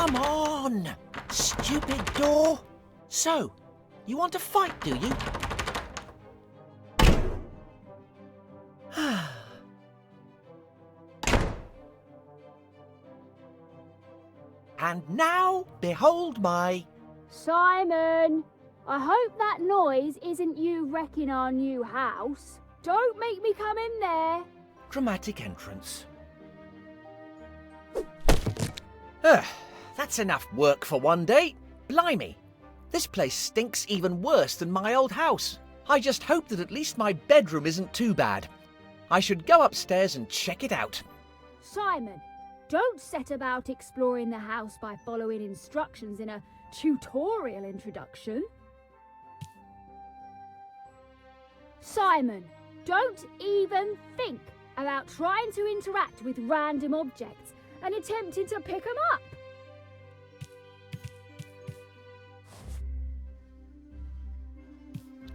Come on! Stupid door! So, you want to fight, do you? And now, behold my... Simon! I hope that noise isn't you wrecking our new house. Don't make me come in there. dramatic entrance. That's enough work for one day. Blimey, this place stinks even worse than my old house. I just hope that at least my bedroom isn't too bad. I should go upstairs and check it out. Simon, don't set about exploring the house by following instructions in a tutorial introduction. Simon, don't even think about trying to interact with random objects and attempting to pick them up.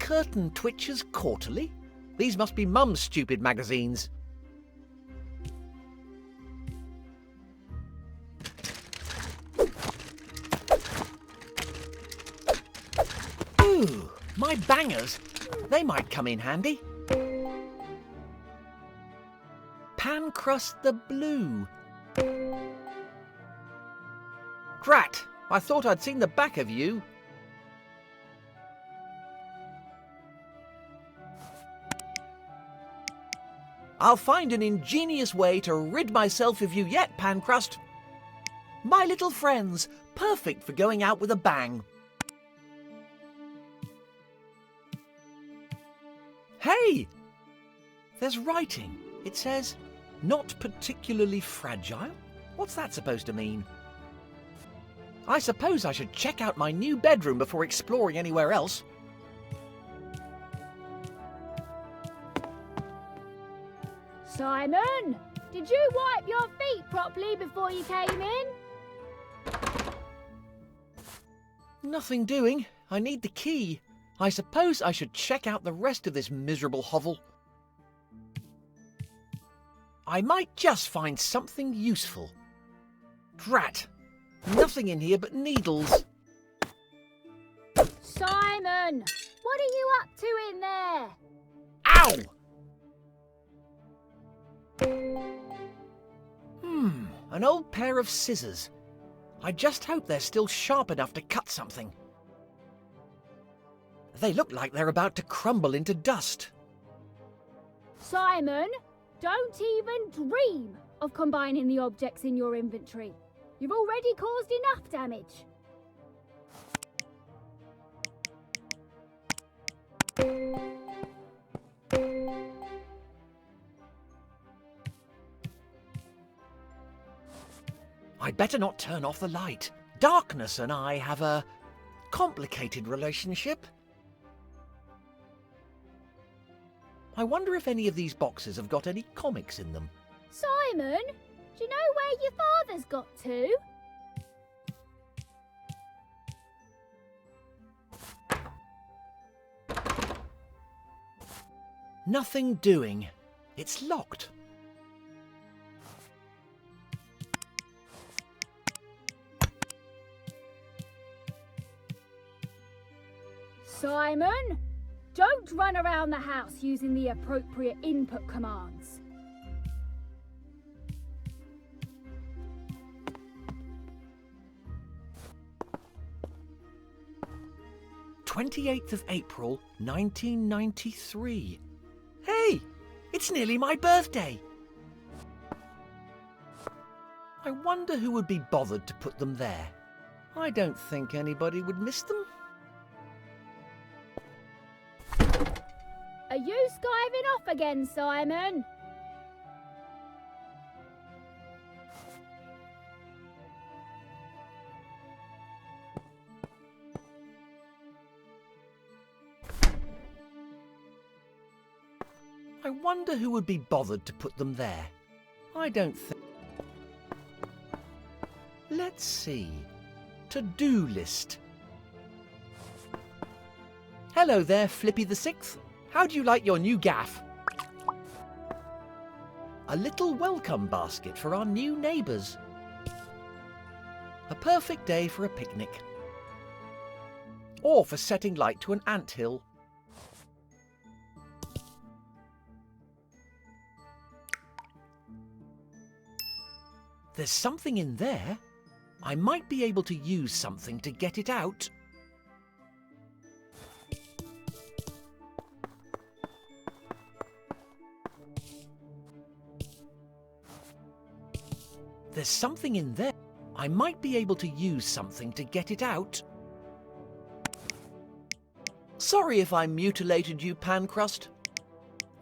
Curtain Twitchers Quarterly? These must be Mum's stupid magazines. Ooh, my bangers. They might come in handy. Pan Crust the Blue. Drat, I thought I'd seen the back of you. I'll find an ingenious way to rid myself of you yet, Pancrust. My little friends, perfect for going out with a bang. Hey! There's writing. It says, not particularly fragile. What's that supposed to mean? I suppose I should check out my new bedroom before exploring anywhere else. Simon, did you wipe your feet properly before you came in? Nothing doing. I need the key. I suppose I should check out the rest of this miserable hovel. I might just find something useful. Drat! Nothing in here but needles. Simon, what are you up to in there? Ow! An old pair of scissors. I just hope they're still sharp enough to cut something. They look like they're about to crumble into dust. Simon, don't even dream of combining the objects in your inventory. You've already caused enough damage. I'd better not turn off the light. Darkness and I have a complicated relationship. I wonder if any of these boxes have got any comics in them. Simon, do you know where your father's got to? Nothing doing. It's locked. Simon, don't run around the house using the appropriate input commands. April 1993. Hey, it's nearly my birthday. I wonder who would be bothered to put them there. I don't think anybody would miss them. Are you skiving off again, Simon? I wonder who would be bothered to put them there. I don't think... Let's see. To-do list. Hello there, Flippy the Sixth. How do you like your new gaff? A little welcome basket for our new neighbours. A perfect day for a picnic. Or for setting light to an anthill. There's something in there. I might be able to use something to get it out. There's something in there. I might be able to use something to get it out. Sorry if I mutilated you, Pancrust.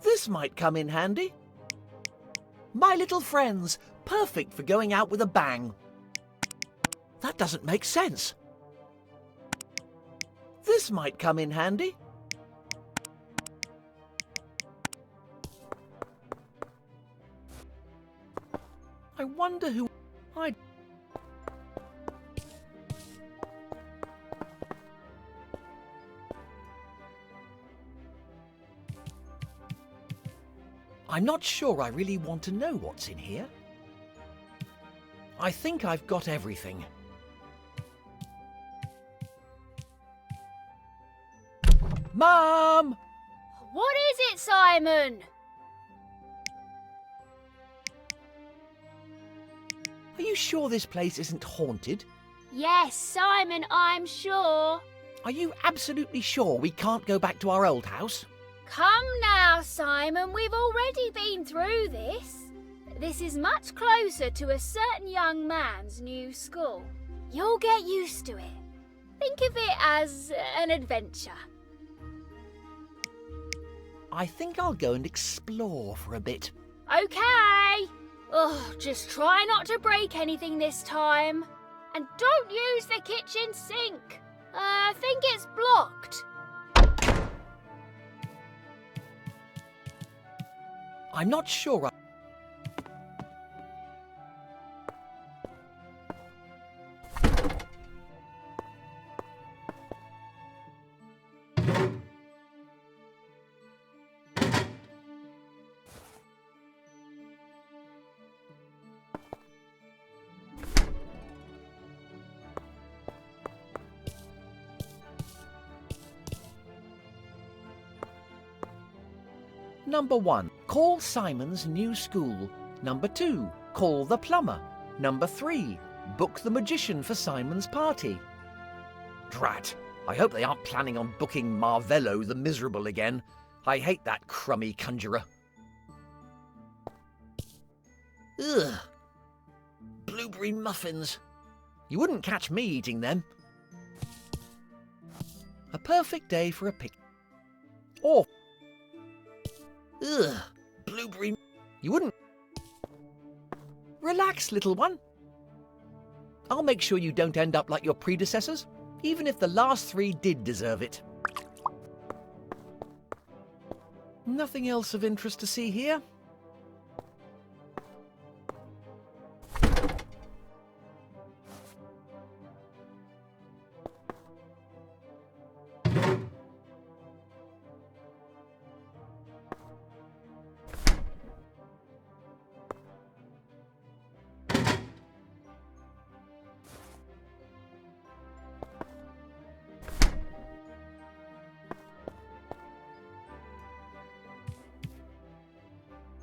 This might come in handy. My little friends, perfect for going out with a bang. That doesn't make sense. This might come in handy. I wonder who I'm not sure I really want to know what's in here. I think I've got everything. Mum! What is it, Simon? Are you sure this place isn't haunted? Yes, Simon, I'm sure. Are you absolutely sure we can't go back to our old house? Come now, Simon, we've already been through this. This is much closer to a certain young man's new school. You'll get used to it. Think of it as an adventure. I think I'll go and explore for a bit. Okay. Oh, just try not to break anything this time. And don't use the kitchen sink. I think it's blocked. I'm not sure. Number 1, call Simon's new school. Number 2, call the plumber. Number 3, book the magician for Simon's party. Drat, I hope they aren't planning on booking Marvello the Miserable again. I hate that crummy conjurer. Ugh. Blueberry muffins. You wouldn't catch me eating them. A perfect day for a pic. Or... Ugh. Blueberry... You wouldn't... Relax, little one. I'll make sure you don't end up like your predecessors, even if the last 3 did deserve it. Nothing else of interest to see here.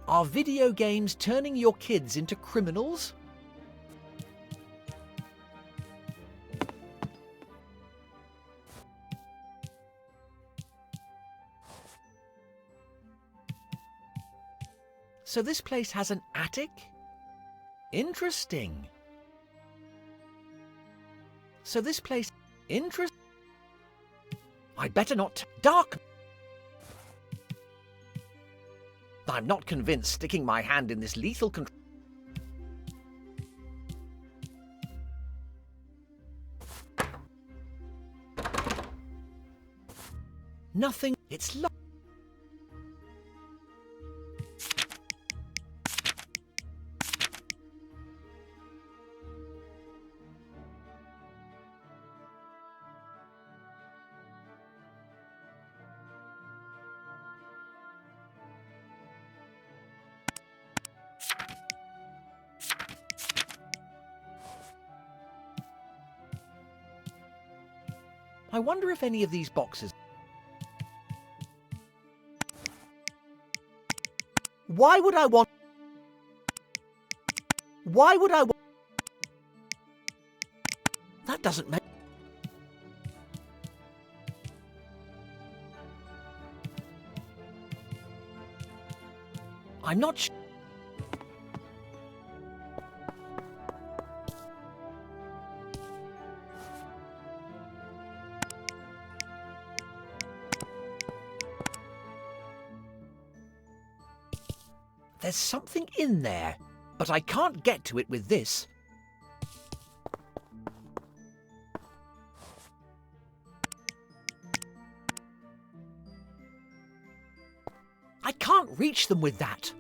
Are video games turning your kids into criminals? So this place has an attic? Interesting. So this place... I'd better not... Dark... I'm not convinced sticking my hand in this lethal control... Nothing... It's locked. I wonder if any of these boxes... Why would I want... Why would I want... That doesn't make... I'm not... There's something in there, but I can't get to it with this. I can't reach them with that.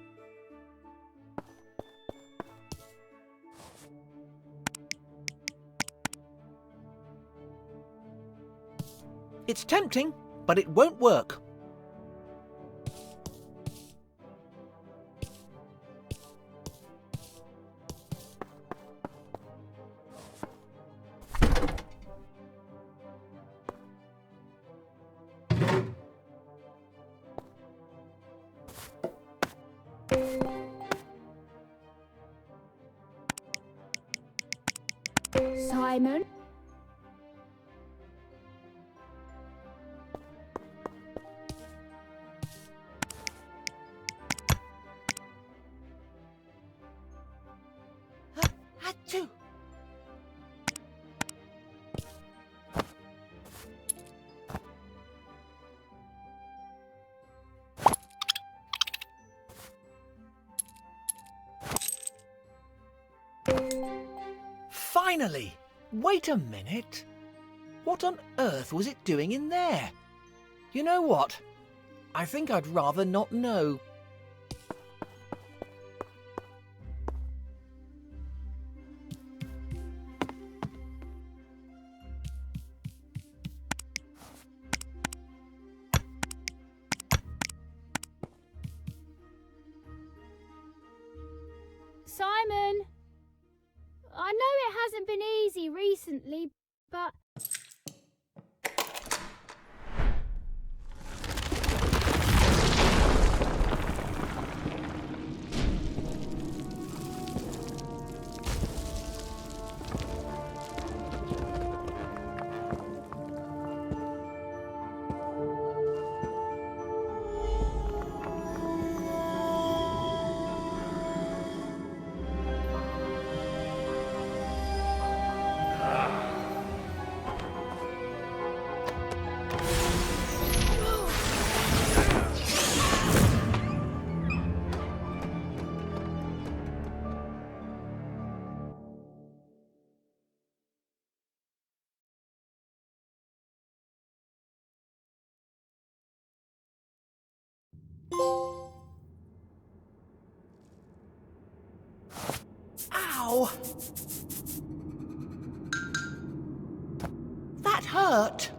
It's tempting, but it won't work. Simon? Achoo! Finally! Wait a minute. What on earth was it doing in there? You know what? I think I'd rather not know. Simon? I know it hasn't been easy recently, but... Ow! That hurt!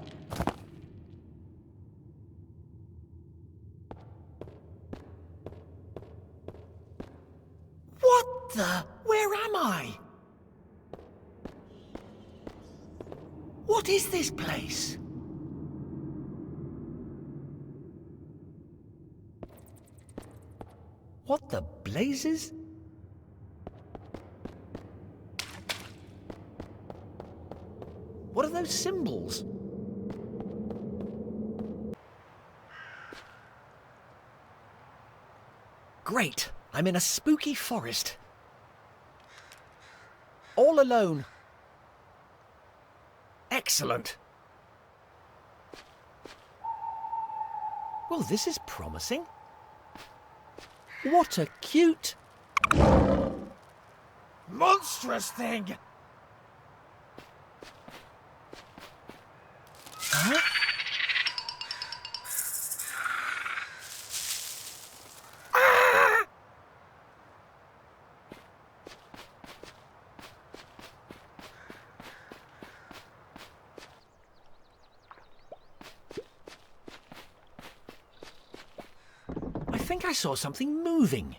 What the? Where am I? What is this place? What the blazes? What are those symbols? Great! I'm in a spooky forest. All alone. Excellent. Well, this is promising. What a cute... monstrous thing! Huh? Ah! I think I saw something moving.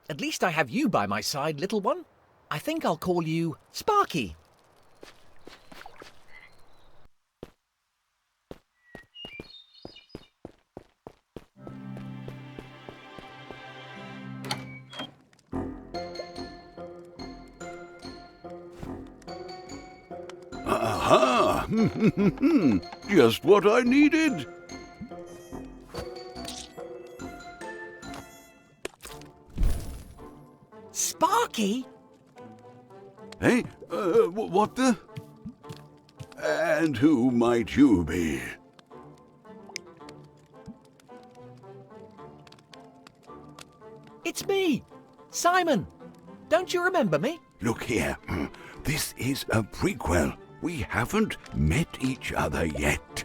At least I have you by my side, little one. I think I'll call you Sparky. Aha! Just what I needed. Sparky? Hey, what the? And who might you be? It's me, Simon. Don't you remember me? Look here, this is a prequel. We haven't met each other yet.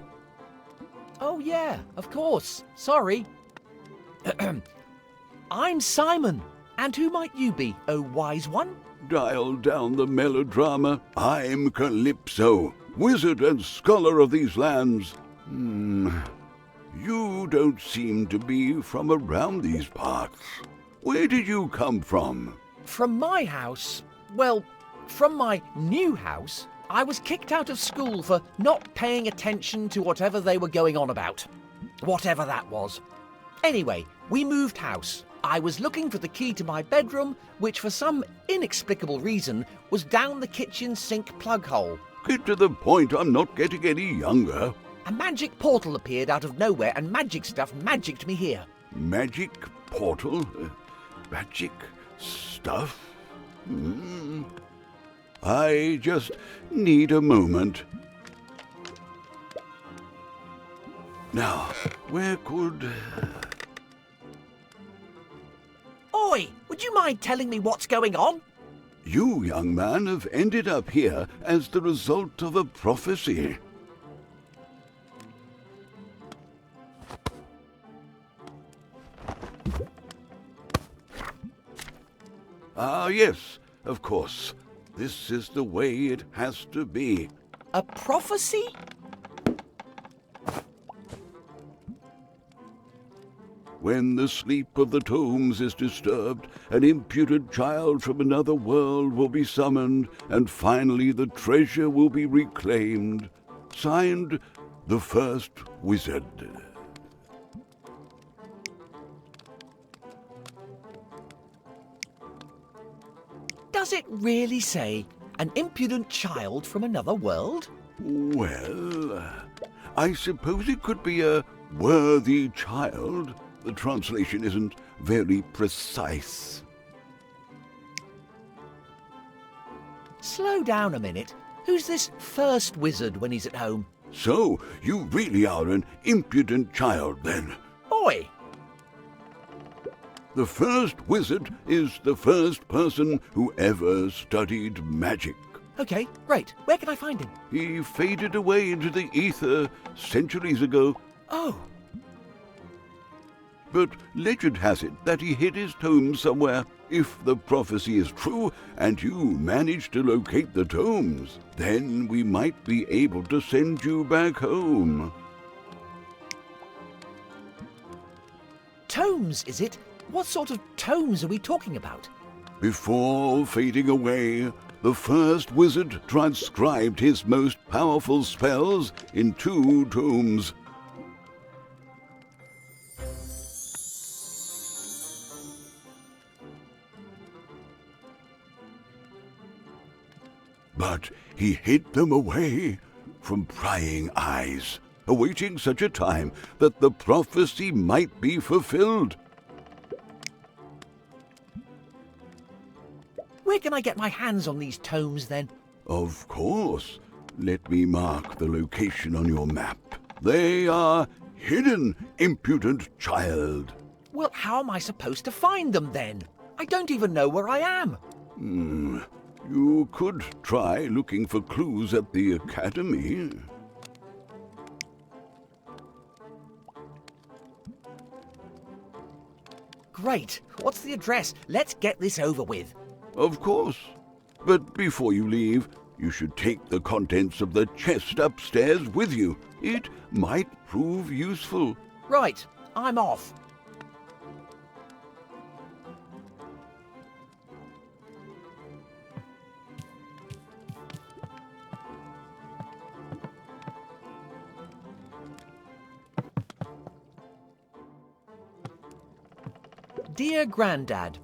Oh yeah, of course. Sorry. I'm Simon. And who might you be, oh wise one? Dial down the melodrama. I'm Calypso, wizard and scholar of these lands. You don't seem to be from around these parts. Where did you come from? From my house? Well, from my new house. I was kicked out of school for not paying attention to whatever they were going on about. Whatever that was. Anyway, we moved house. I was looking for the key to my bedroom, which for some inexplicable reason was down the kitchen sink plug hole. Get to the point, I'm not getting any younger. A magic portal appeared out of nowhere and magic stuff magicked me here. Magic portal? Magic stuff? I just need a moment. Now, where could... Oi! Would you mind telling me what's going on? You, young man, have ended up here as the result of a prophecy. Ah, yes, of course. This is the way it has to be. A prophecy? When the sleep of the tombs is disturbed, an impudent child from another world will be summoned, and finally the treasure will be reclaimed. Signed, the First Wizard. Does it really say, an impudent child from another world? Well, I suppose it could be a worthy child. The translation isn't very precise. Slow down a minute. Who's this first wizard when he's at home? So, you really are an impudent child, then? Oi! The first wizard is the first person who ever studied magic. Okay, great. Where can I find him? He faded away into the ether centuries ago. Oh, But legend has it that he hid his tomes somewhere. If the prophecy is true and you manage to locate the tomes, then we might be able to send you back home. tomes, is it? What sort of tomes are we talking about? Before fading away, the first wizard transcribed his most powerful spells in 2 tomes. But he hid them away from prying eyes, awaiting such a time that the prophecy might be fulfilled. Where can I get my hands on these tomes, then? Of course. Let me mark the location on your map. They are hidden, impudent child. Well, how am I supposed to find them, then? I don't even know where I am. You could try looking for clues at the academy. Great. What's the address? Let's get this over with. Of course. But before you leave, you should take the contents of the chest upstairs with you. It might prove useful. Right. I'm off. Dear Grandad,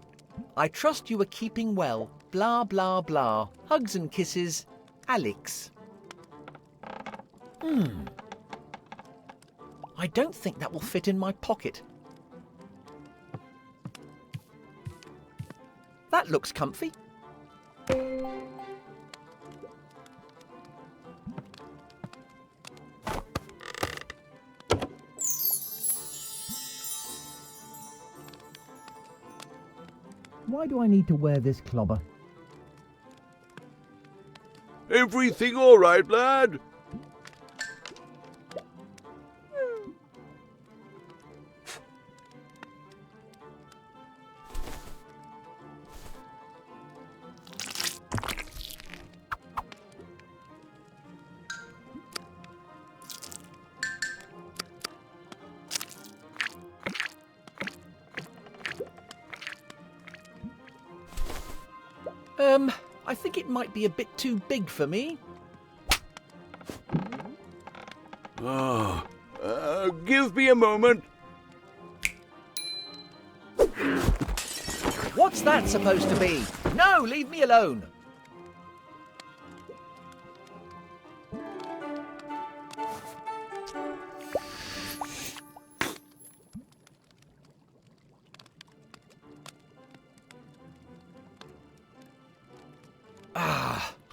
I trust you are keeping well. Blah, blah, blah. Hugs and kisses, Alex. I don't think that will fit in my pocket. That looks comfy. Why do I need to wear this clobber? Everything all right, lad? I think it might be a bit too big for me. Give me a moment. What's that supposed to be? No, leave me alone.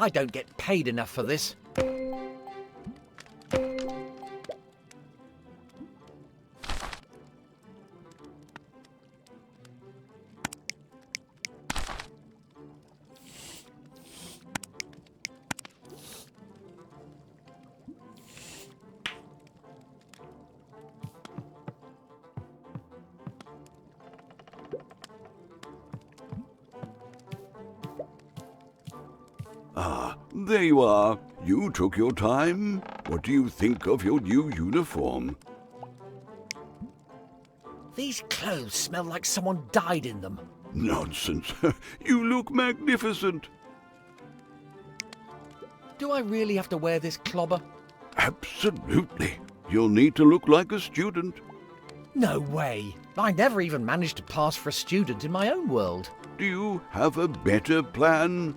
I don't get paid enough for this. There you are. You took your time. What do you think of your new uniform? These clothes smell like someone died in them. Nonsense. You look magnificent. Do I really have to wear this clobber? Absolutely. You'll need to look like a student. No way. I never even managed to pass for a student in my own world. Do you have a better plan?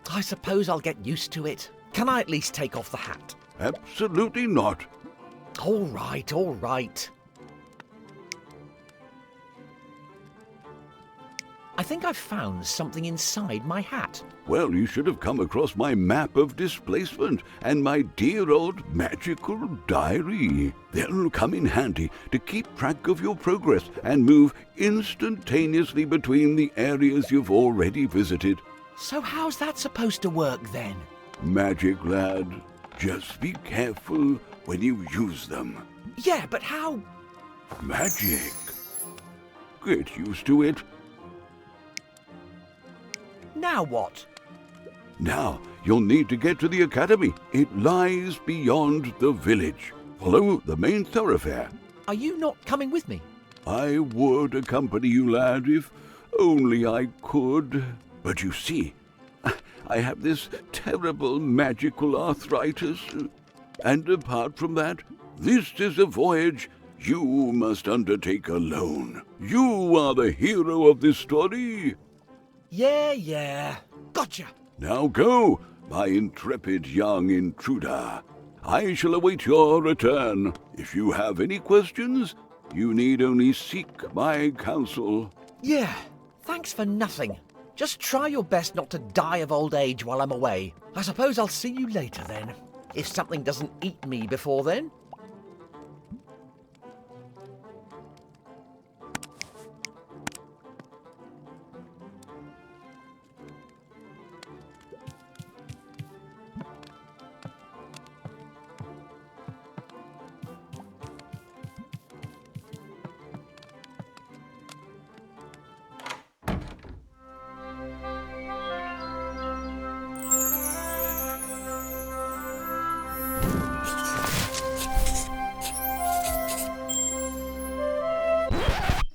I suppose I'll get used to it. Can I at least take off the hat? Absolutely not. All right, all right. I think I've found something inside my hat. Well, you should have come across my map of displacement and my dear old magical diary. They'll come in handy to keep track of your progress and move instantaneously between the areas you've already visited. So how's that supposed to work then? Magic, lad. Just be careful when you use them. Yeah, but how? Magic. Get used to it. Now what? Now, you'll need to get to the academy. It lies beyond the village. Follow the main thoroughfare. Are you not coming with me? I would accompany you, lad, if only I could. But you see, I have this terrible magical arthritis. And apart from that, this is a voyage you must undertake alone. You are the hero of this story. Yeah. Gotcha. Now go, my intrepid young intruder. I shall await your return. If you have any questions, you need only seek my counsel. Yeah, thanks for nothing. Just try your best not to die of old age while I'm away. I suppose I'll see you later then, if something doesn't eat me before then.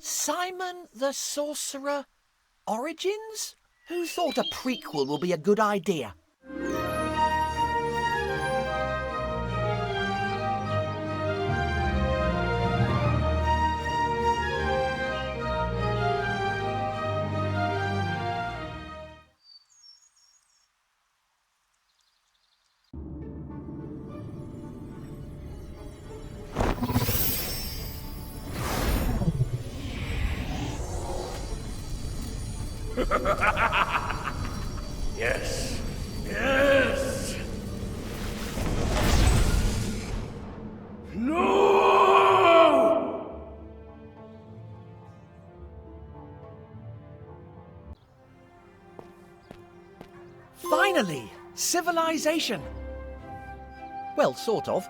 Simon the Sorcerer Origins? Who thought a prequel will be a good idea? Yes. No! Finally! Civilization! Well, sort of.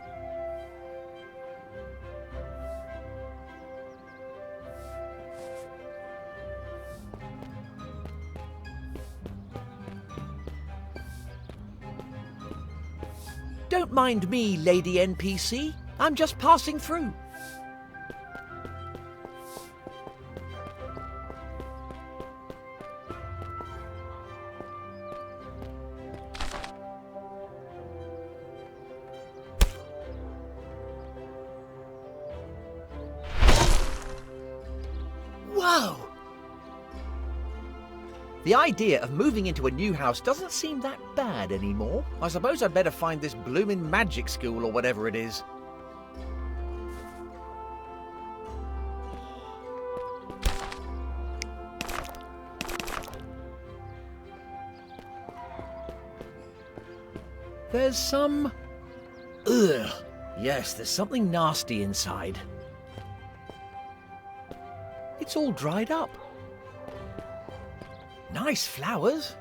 Don't mind me, Lady NPC. I'm just passing through. Whoa! The idea of moving into a new house doesn't seem that bad anymore. I suppose I'd better find this bloomin' magic school or whatever it is. There's some... Ugh. Yes, there's something nasty inside. It's all dried up. Nice flowers.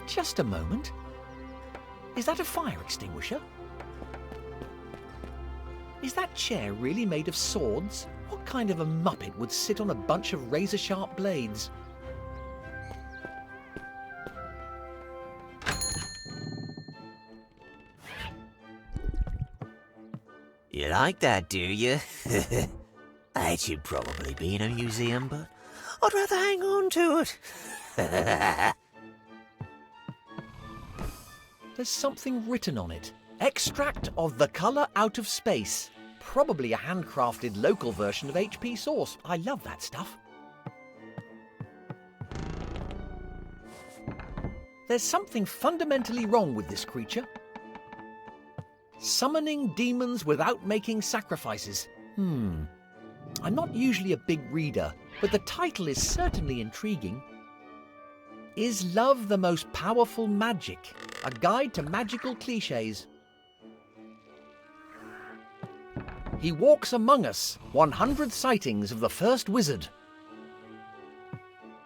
Just a moment. Is that a fire extinguisher? Is that chair really made of swords? What kind of a muppet would sit on a bunch of razor-sharp blades? You like that, do you? It should probably be in a museum, but I'd rather hang on to it. There's something written on it. Extract of the colour out of space. Probably a handcrafted local version of HP Source. I love that stuff. There's something fundamentally wrong with this creature. Summoning demons without making sacrifices. I'm not usually a big reader, but the title is certainly intriguing. Is love the most powerful magic? A guide to magical cliches. He walks among us. 100 sightings of the first wizard.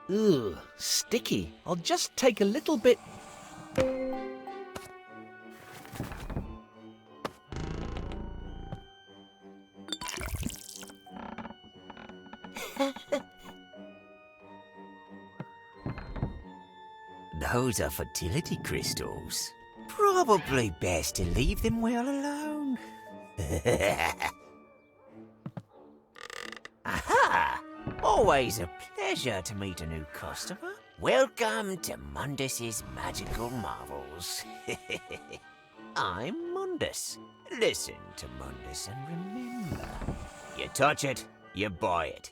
Ugh, sticky. I'll just take a little bit... Those are fertility crystals. Probably best to leave them well alone. Aha! Always a pleasure to meet a new customer. Welcome to Mundus's Magical Marvels. I'm Mundus. Listen to Mundus and remember, you touch it, you buy it.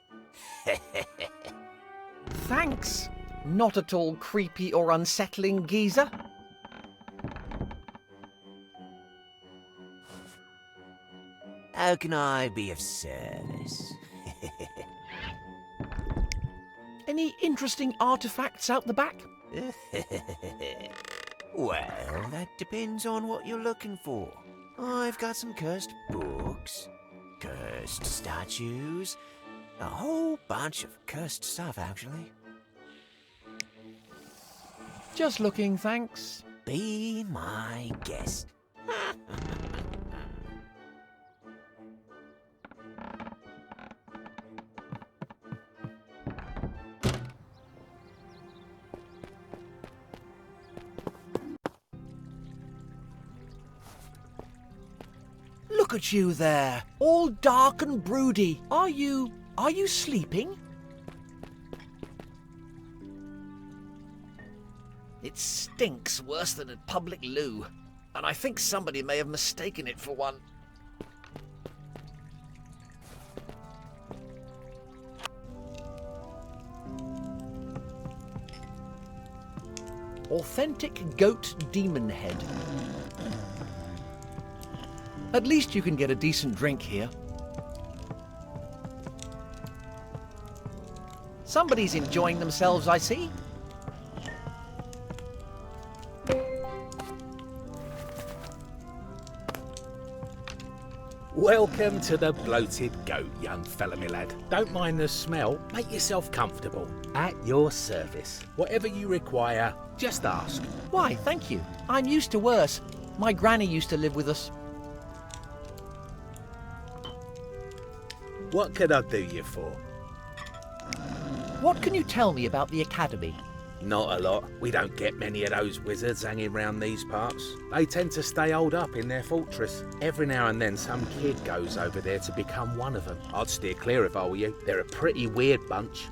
Thanks. Not at all creepy or unsettling, geezer. How can I be of service? Any interesting artifacts out the back? Well, that depends on what you're looking for. I've got some cursed books, cursed statues, a whole bunch of cursed stuff, actually. Just looking, thanks. Be my guest. Look at you there, all dark and broody. Are you sleeping? It stinks worse than a public loo, and I think somebody may have mistaken it for one. Authentic goat demon head. At least you can get a decent drink here. Somebody's enjoying themselves, I see. Welcome to the Bloated Goat, young fella, my lad. Don't mind the smell. Make yourself comfortable. At your service. Whatever you require, just ask. Why, thank you. I'm used to worse. My granny used to live with us. What can I do you for? What can you tell me about the academy? Not a lot. We don't get many of those wizards hanging round these parts. They tend to stay holed up in their fortress. Every now and then some kid goes over there to become one of them. I'd steer clear if I were you. They're a pretty weird bunch.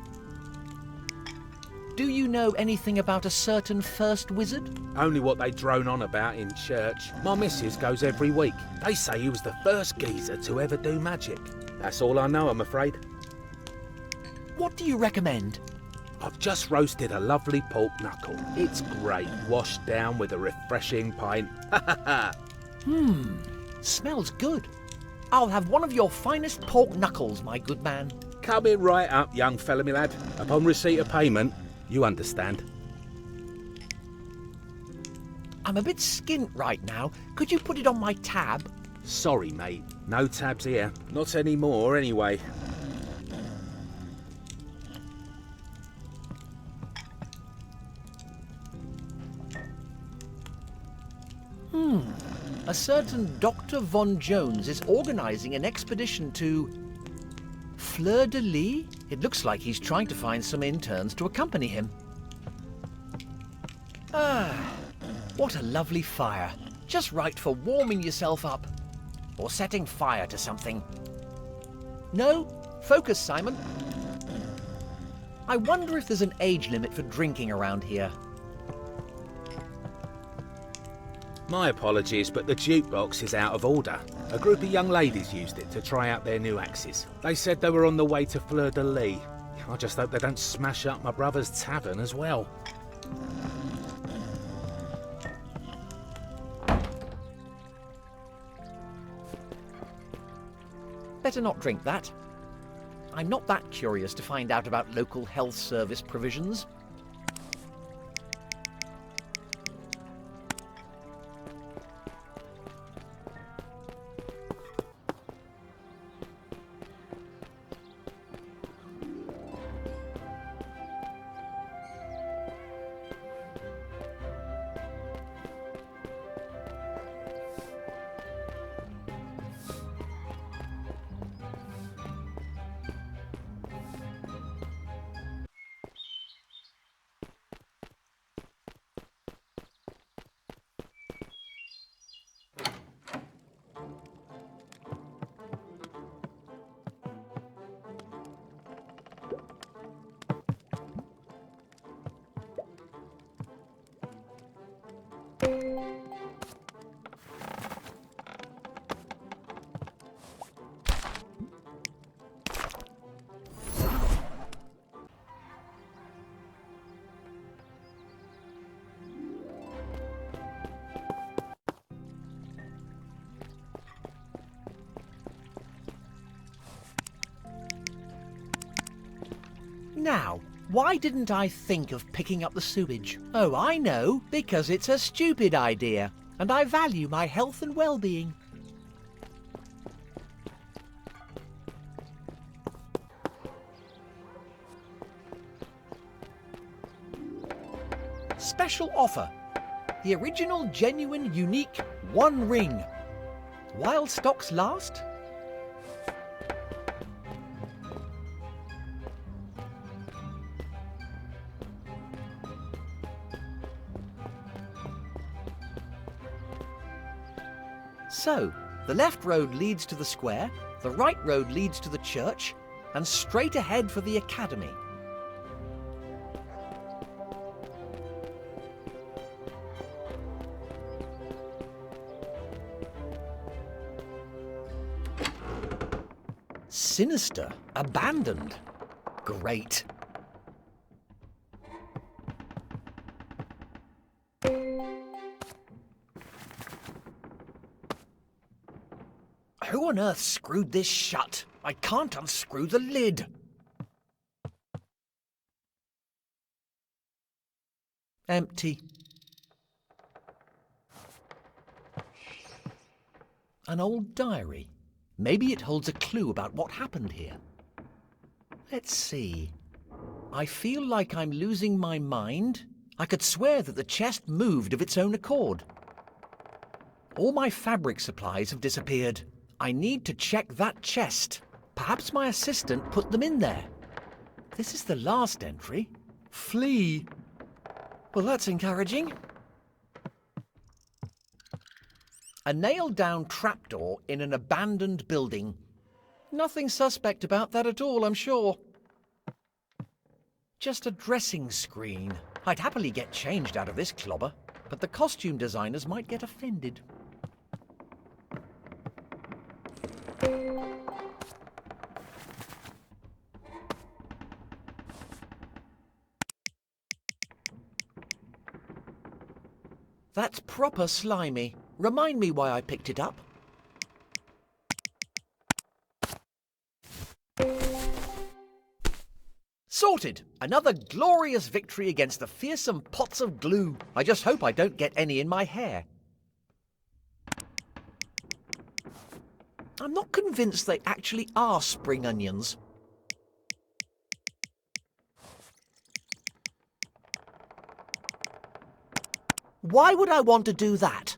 Do you know anything about a certain first wizard? Only what they drone on about in church. My missus goes every week. They say he was the first geezer to ever do magic. That's all I know, I'm afraid. What do you recommend? I've just roasted a lovely pork knuckle. It's great, washed down with a refreshing pint. Smells good. I'll have one of your finest pork knuckles, my good man. Coming right up, young fella, me lad. Upon receipt of payment, you understand. I'm a bit skint right now. Could you put it on my tab? Sorry, mate. No tabs here. Not anymore, anyway. A certain Dr. Von Jones is organising an expedition to Fleur-de-Lis? It looks like he's trying to find some interns to accompany him. Ah, what a lovely fire. Just right for warming yourself up. Or setting fire to something. No? Focus, Simon. I wonder if there's an age limit for drinking around here. My apologies, but the jukebox is out of order. A group of young ladies used it to try out their new axes. They said they were on the way to Fleur-de-Lis. I just hope they don't smash up my brother's tavern as well. Better not drink that. I'm not that curious to find out about local health service provisions. Now, why didn't I think of picking up the sewage? Oh, I know, because it's a stupid idea, and I value my health and well-being. Special offer. The original, genuine, unique One Ring. While stocks last. So, the left road leads to the square, the right road leads to the church, and straight ahead for the academy. Sinister, abandoned. Great. Who on earth screwed this shut? I can't unscrew the lid. Empty. An old diary. Maybe it holds a clue about what happened here. Let's see. I feel like I'm losing my mind. I could swear that the chest moved of its own accord. All my fabric supplies have disappeared. I need to check that chest. Perhaps my assistant put them in there. This is the last entry. Flee. Well, that's encouraging. A nailed-down trapdoor in an abandoned building. Nothing suspect about that at all, I'm sure. Just a dressing screen. I'd happily get changed out of this clobber, but the costume designers might get offended. That's proper slimy. Remind me why I picked it up. Sorted! Another glorious victory against the fearsome pots of glue. I just hope I don't get any in my hair. I'm not convinced they actually are spring onions. Why would I want to do that?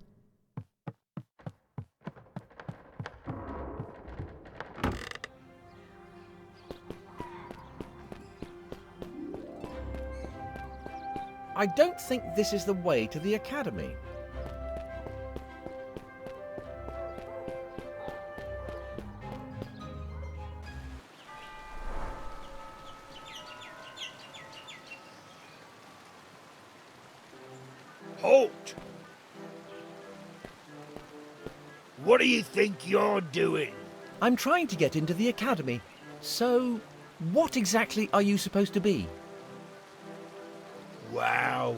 I don't think this is the way to the academy. Halt! What do you think you're doing? I'm trying to get into the academy. So, what exactly are you supposed to be? Wow,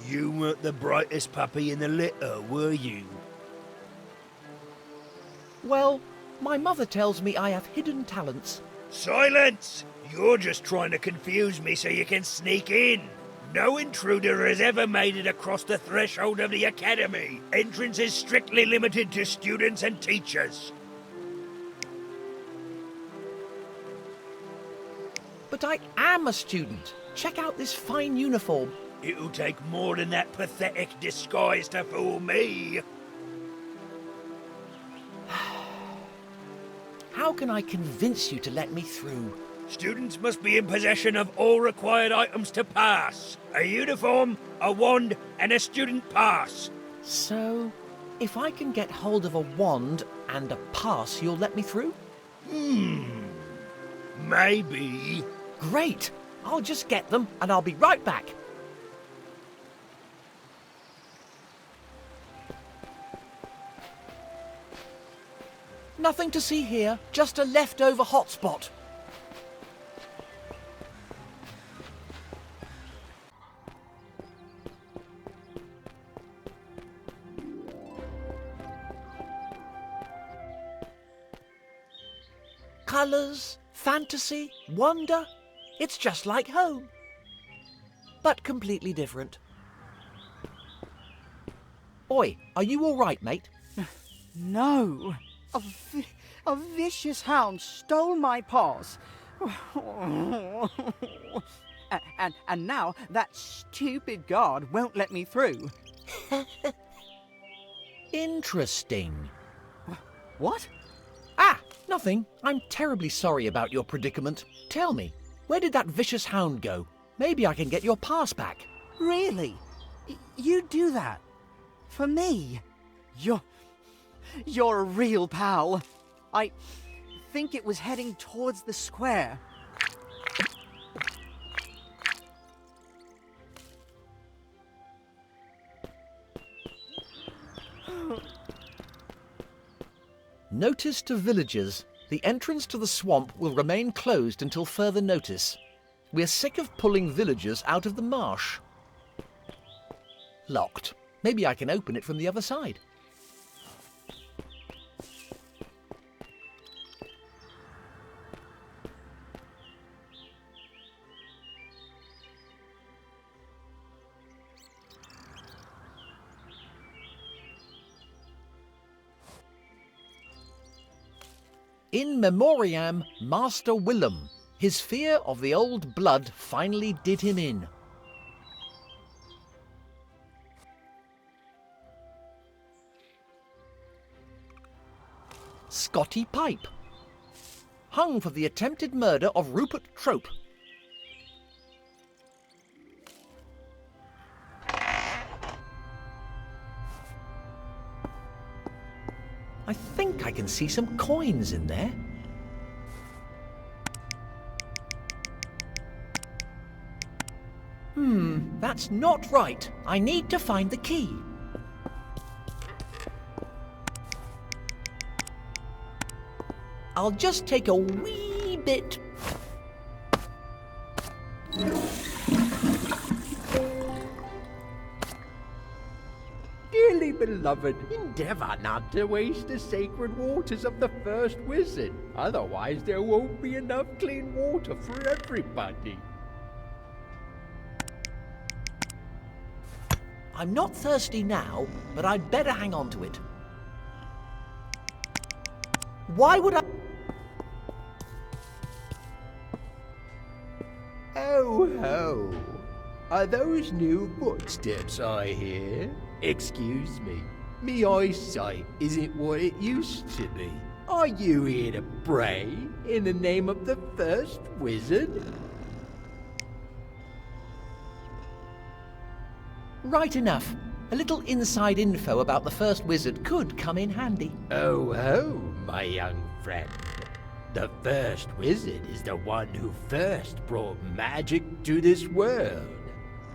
you weren't the brightest puppy in the litter, were you? Well, my mother tells me I have hidden talents. Silence! You're just trying to confuse me so you can sneak in. No intruder has ever made it across the threshold of the academy. Entrance is strictly limited to students and teachers. But I am a student. Check out this fine uniform. It'll take more than that pathetic disguise to fool me. How can I convince you to let me through? Students must be in possession of all required items to pass. A uniform, a wand, and a student pass. So, if I can get hold of a wand and a pass, you'll let me through? Maybe. Great! I'll just get them and I'll be right back. Nothing to see here, just a leftover hotspot. Colours, fantasy, wonder. It's just like home. But completely different. Oi, are you all right, mate? No. A vicious hound stole my paws. And now that stupid guard won't let me through. Interesting. What? Ah, nothing. I'm terribly sorry about your predicament. Tell me, where did that vicious hound go? Maybe I can get your pass back. Really? You do that? For me? You're a real pal. I think it was heading towards the square. Notice to villagers. The entrance to the swamp will remain closed until further notice. We're sick of pulling villagers out of the marsh. Locked. Maybe I can open it from the other side. In memoriam, Master Willem. His fear of the old blood finally did him in. Scotty Pipe. Hung for the attempted murder of Rupert Trope. I think I can see some coins in there. That's not right. I need to find the key. I'll just take a wee bit. Dearly beloved, endeavour not to waste the sacred waters of the first wizard. Otherwise there won't be enough clean water for everybody. I'm not thirsty now, but I'd better hang on to it. Why would I... Oh ho! Are those new footsteps I hear? Excuse me, me eyesight isn't what it used to be. Are you here to pray in the name of the first wizard? Right enough. A little inside info about the first wizard could come in handy. Oh ho, my young friend. The first wizard is the one who first brought magic to this world.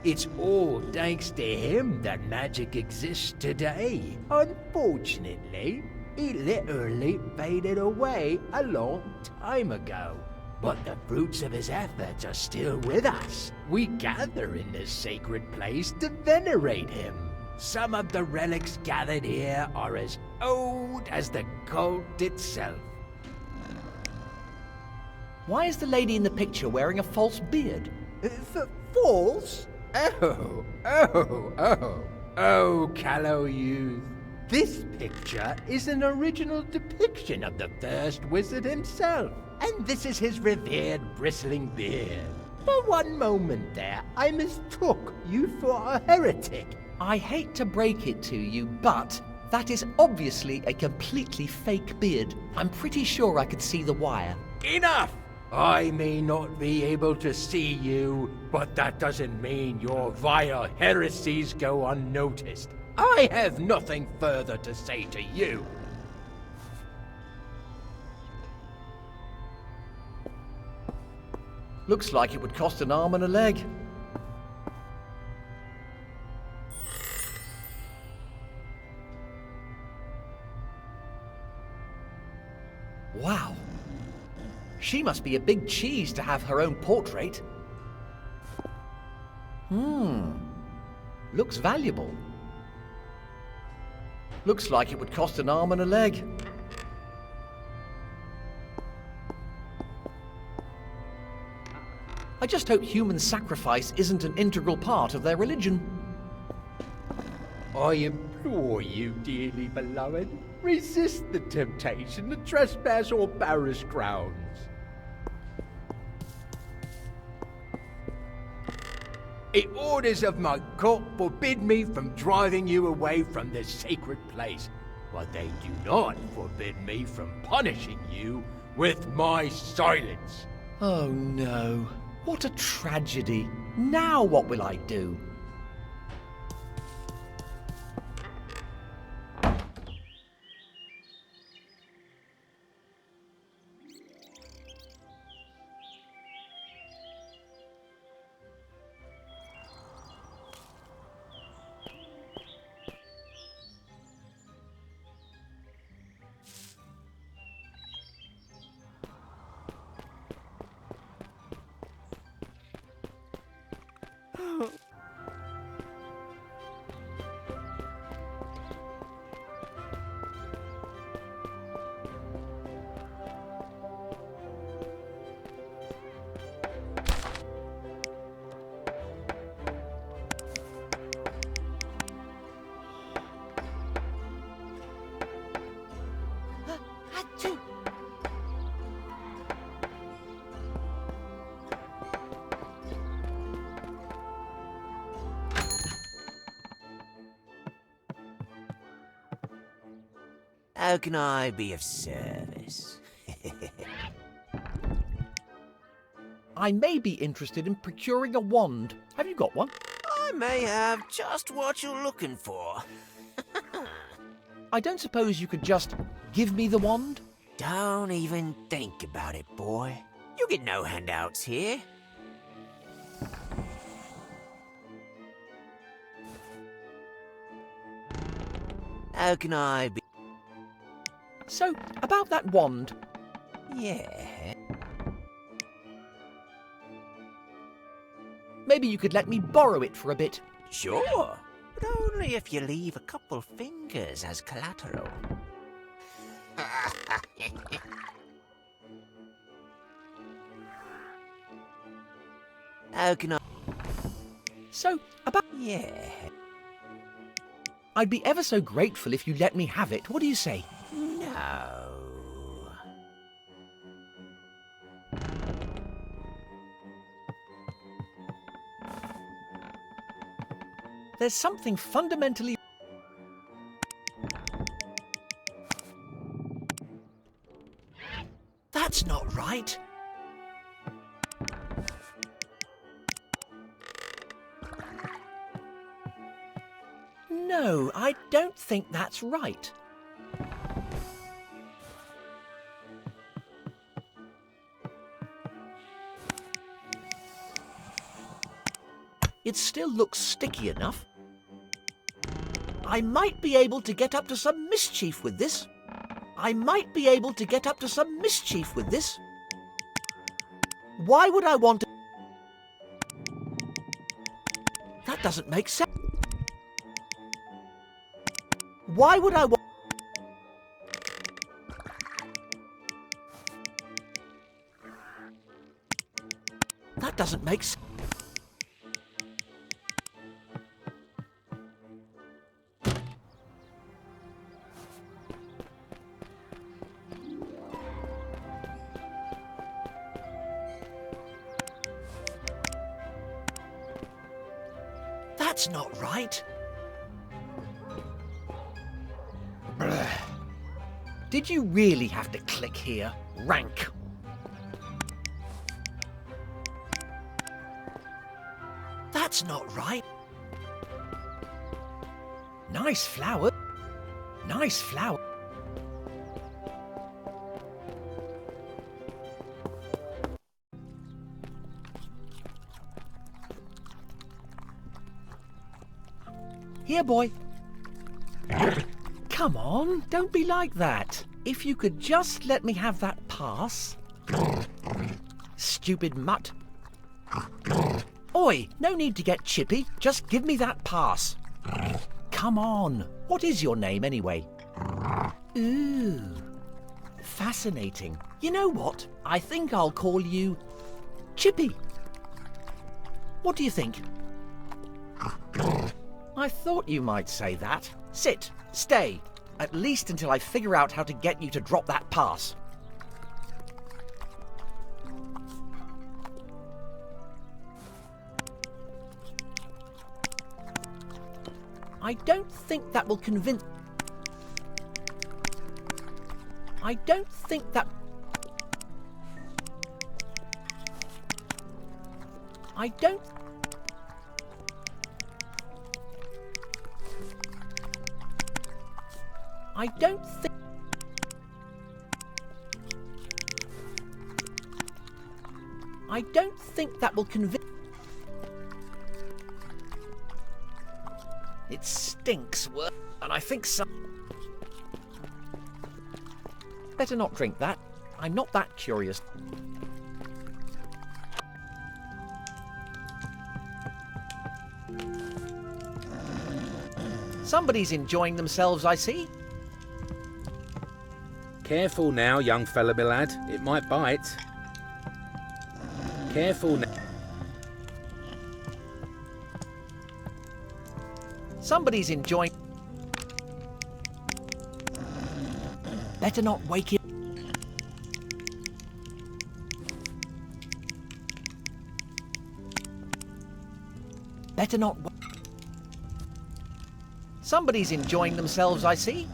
It's all thanks to him that magic exists today. Unfortunately, he literally faded away a long time ago. But the fruits of his efforts are still with us. We gather in this sacred place to venerate him. Some of the relics gathered here are as old as the cult itself. Why is the lady in the picture wearing a false beard? False? Oh, callow youth. This picture is an original depiction of the first wizard himself. And this is his revered bristling beard. For one moment there, I mistook you for a heretic. I hate to break it to you, but that is obviously a completely fake beard. I'm pretty sure I could see the wire. Enough! I may not be able to see you, but that doesn't mean your vile heresies go unnoticed. I have nothing further to say to you. Looks like it would cost an arm and a leg. Wow. She must be a big cheese to have her own portrait. Looks valuable. Looks like it would cost an arm and a leg. I just hope human sacrifice isn't an integral part of their religion. I implore you, dearly beloved, resist the temptation to trespass on parish grounds. The orders of my court forbid me from driving you away from this sacred place, but they do not forbid me from punishing you with my silence. Oh no, what a tragedy. Now what will I do? How can I be of service? I may be interested in procuring a wand. Have you got one? I may have just what you're looking for. I don't suppose you could just give me the wand? Don't even think about it, boy. You get no handouts here. How can I be? So, about that wand. Yeah. Maybe you could let me borrow it for a bit. Sure, but only if you leave a couple fingers as collateral. How can I? So, about... Yeah. I'd be ever so grateful if you let me have it. What do you say? No. There's something fundamentally... That's not right. No, I don't think that's right. It still looks sticky enough. I might be able to get up to some mischief with this. Why would I want to... That doesn't make sense. Why would I want... That doesn't make sense. That's not right. Blech. Did you really have to click here? Rank. That's not right. Nice flower. Nice flower. Here, boy. Come on, don't be like that. If you could just let me have that pass. Stupid mutt. Oi, no need to get chippy. Just give me that pass. Come on. What is your name, anyway? Ooh. Fascinating. You know what? I think I'll call you Chippy. What do you think? I thought you might say that. Sit. Stay. At least until I figure out how to get you to drop that pass. I don't think that will convince... I don't think that... I don't... I don't think... I don't think that will convince... It stinks, and I think some... Better not drink that. I'm not that curious. Somebody's enjoying themselves, I see. Careful now, young fella, my lad. It might bite. Careful now. Somebody's enjoying... Better not wake him. Better not... Somebody's enjoying themselves, I see.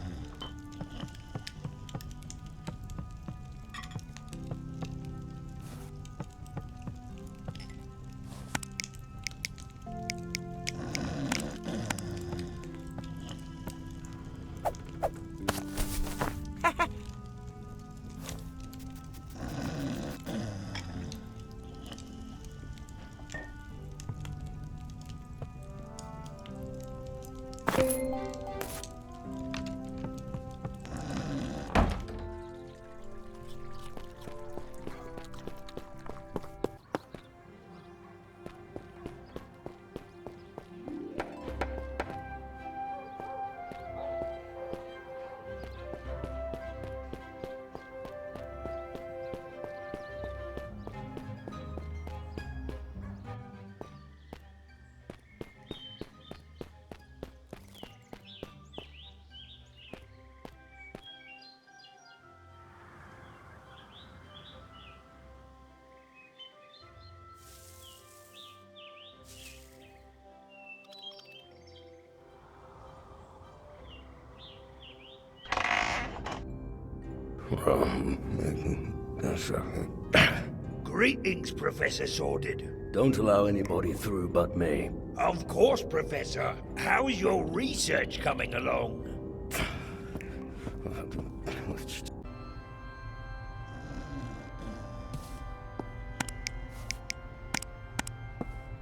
Greetings, Professor Sordid. Don't allow anybody through but me. Of course, Professor. How's your research coming along?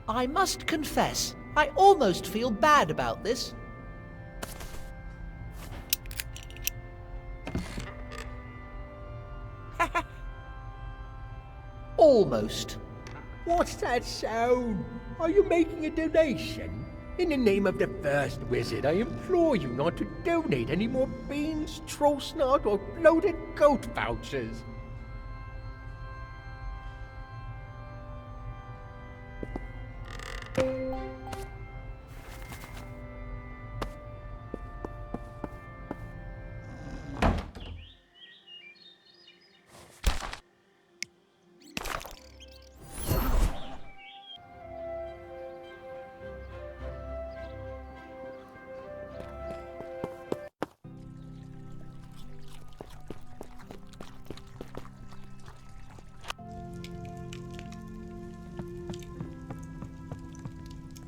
I must confess, I almost feel bad about this. Almost. What's that sound? Are you making a donation? In the name of the first wizard, I implore you not to donate any more beans, troll snot, or bloated goat vouchers.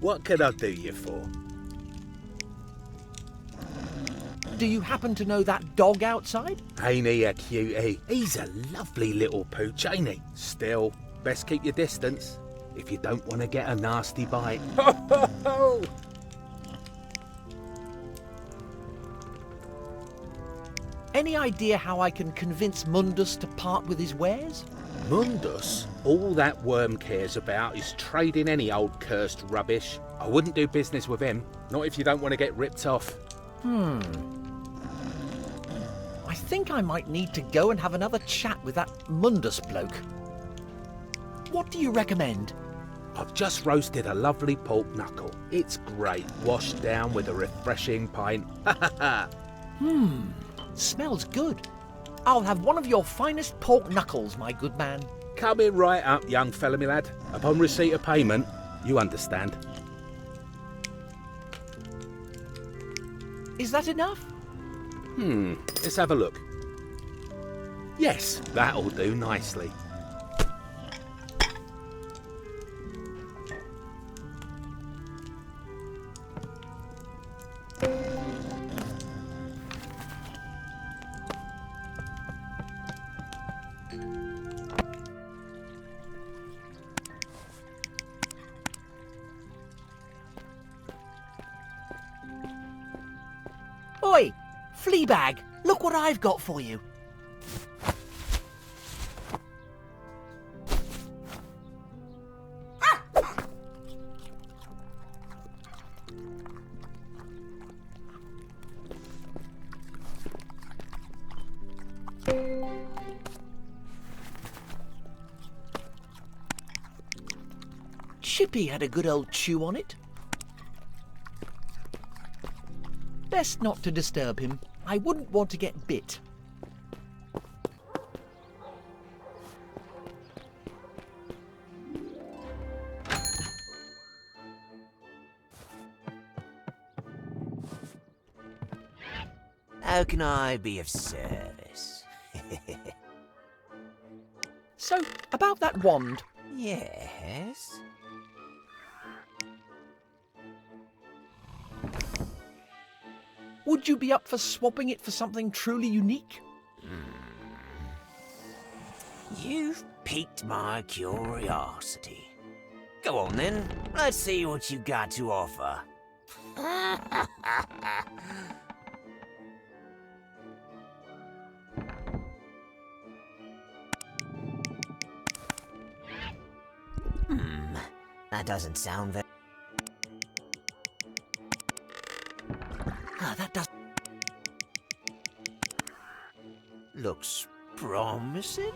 What can I do you for? Do you happen to know that dog outside? Ain't he a cutie? He's a lovely little pooch, ain't he? Still, best keep your distance if you don't want to get a nasty bite. Ho, ho, ho! Any idea how I can convince Mundus to part with his wares? Mundus? All that worm cares about is trading any old cursed rubbish. I wouldn't do business with him, not if you don't want to get ripped off. I think I might need to go and have another chat with that Mundus bloke. What do you recommend? I've just roasted a lovely pork knuckle. It's great, washed down with a refreshing pint. Smells good. I'll have one of your finest pork knuckles, my good man. Coming right up, young fella, me lad. Upon receipt of payment, you understand. Is that enough? Let's have a look. Yes, that'll do nicely. Oi! Fleabag, look what I've got for you. Chippy had a good old chew on it. Best not to disturb him. I wouldn't want to get bit. How can I be of service? So, about that wand. Yes? Would you be up for swapping it for something truly unique? You've piqued my curiosity. Go on then, let's see what you got to offer. That doesn't sound very... That does. Looks promising.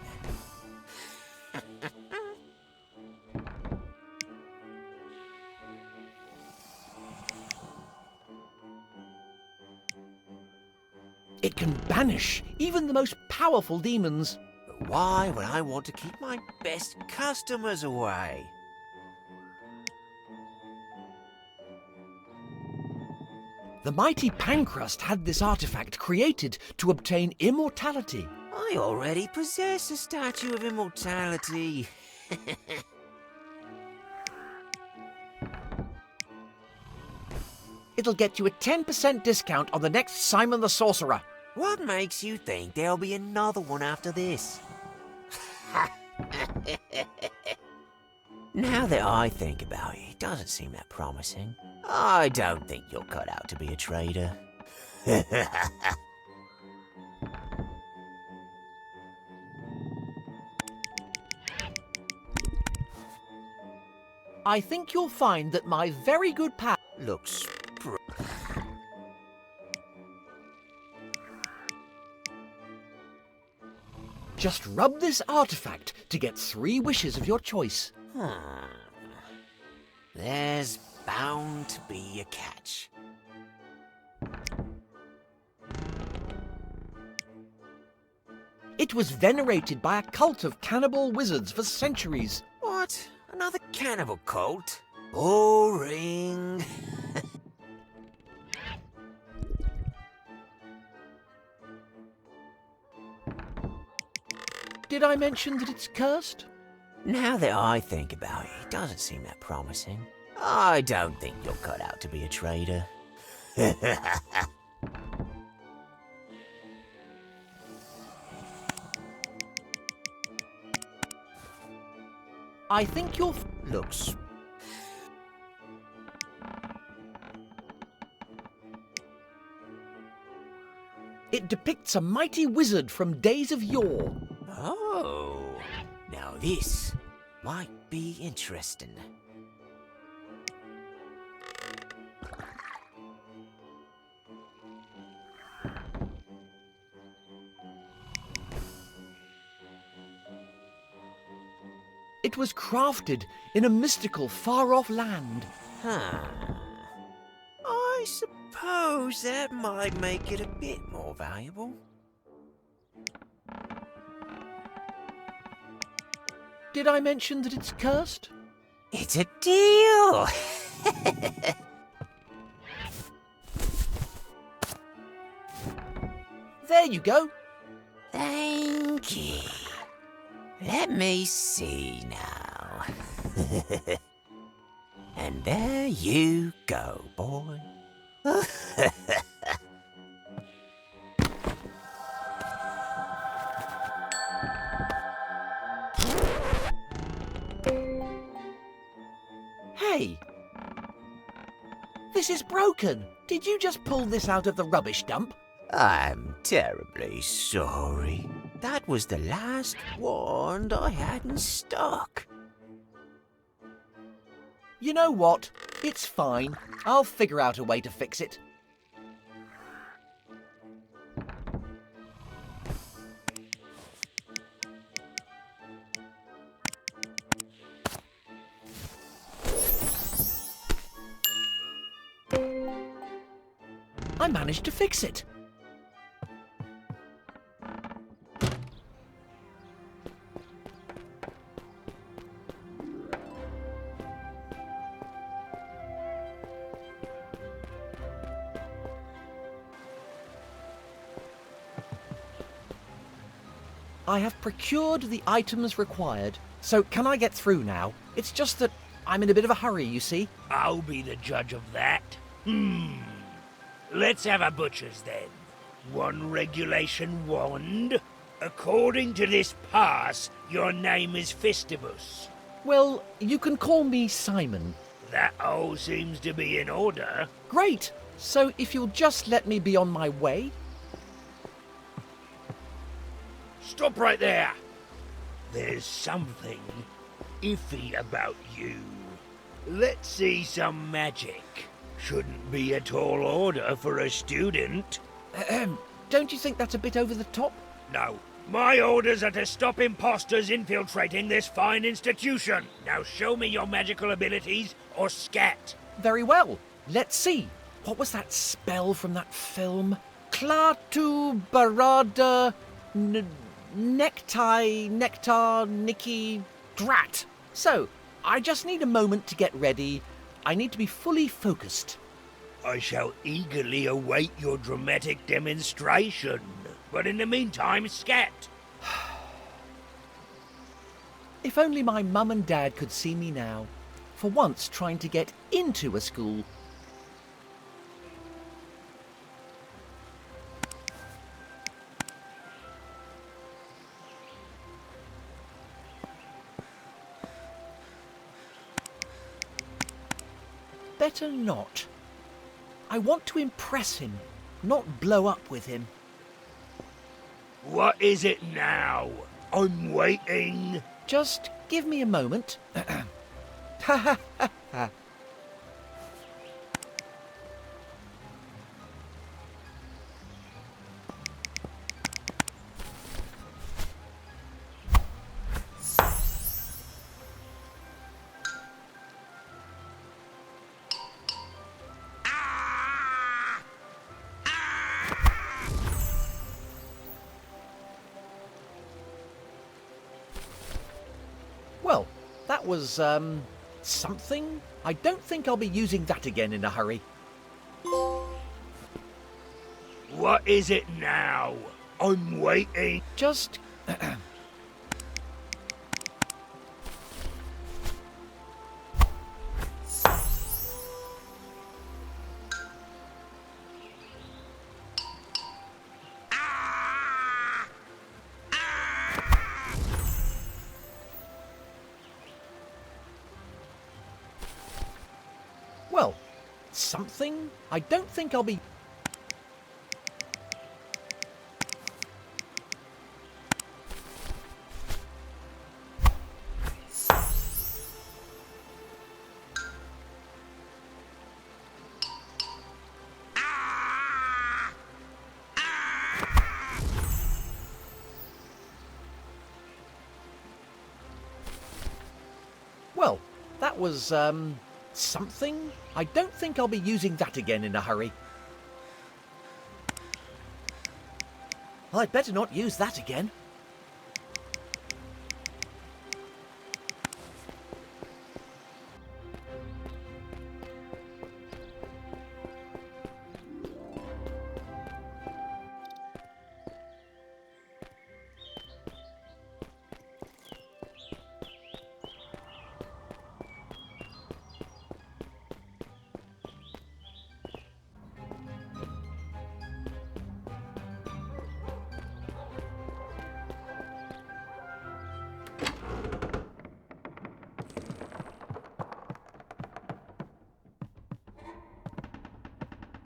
It can banish even the most powerful demons. But why would I want to keep my best customers away? The mighty Pancrust had this artifact created to obtain immortality. I already possess a statue of immortality. It'll get you a 10% discount on the next Simon the Sorcerer. What makes you think there'll be another one after this? Now that I think about it, it doesn't seem that promising. I don't think you're cut out to be a trader. I think you'll find that my very good pal Looks just rub this artifact to get 3 wishes of your choice. There's bound to be a catch. It was venerated by a cult of cannibal wizards for centuries. What? Another cannibal cult? Boring. Did I mention that it's cursed? Now that I think about it, it doesn't seem that promising. I don't think you're cut out to be a trader. I think you'll... Looks... It depicts a mighty wizard from days of yore. Oh, now this might be interesting. It It was crafted in a mystical, far-off land. Huh. I suppose that might make it a bit more valuable. Did I mention that it's cursed? It's a deal! There you go. Thank you. Let me see now. And there you go, boy. Hey! This is broken. Did you just pull this out of the rubbish dump? I'm terribly sorry. That was the last wand I had in stock. You know what? It's fine. I'll figure out a way to fix it. I managed to fix it. I have procured the items required, so can I get through now? It's just that I'm in a bit of a hurry, you see. I'll be the judge of that. Let's have a butcher's then. One regulation wand. According to this pass, your name is Festivus. Well, you can call me Simon. That all seems to be in order. Great! So if you'll just let me be on my way... Stop right there! There's something iffy about you. Let's see some magic. Shouldn't be a tall order for a student. Don't you think that's a bit over the top? No. My orders are to stop imposters infiltrating this fine institution. Now show me your magical abilities or scat. Very well. Let's see. What was that spell from that film? Klaatu Barada Nectar Nicky Drat. So, I just need a moment to get ready. I need to be fully focused. I shall eagerly await your dramatic demonstration. But in the meantime, scat. If only my mum and dad could see me now. For once trying to get into a school. Better not. I want to impress him, not blow up with him. What is it now? I'm waiting. Just give me a moment. Ha ha ha ha. Well, that was, something. I don't think I'll be using that again in a hurry. What is it now? I'm waiting. Just... Well, something? I don't think I'll be... Well, that was, something. I don't think I'll be using that again in a hurry. I'd better not use that again.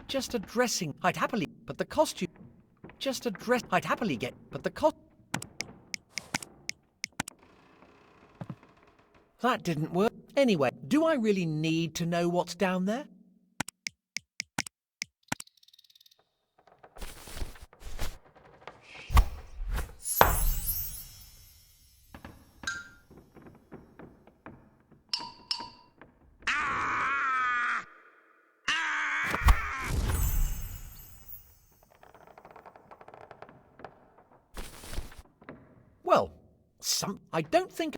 Just a dressing. I'd happily, but the costume. Just a dress. I'd happily get, but the cost. That didn't work. Anyway, do I really need to know what's down there? Well, I don't think...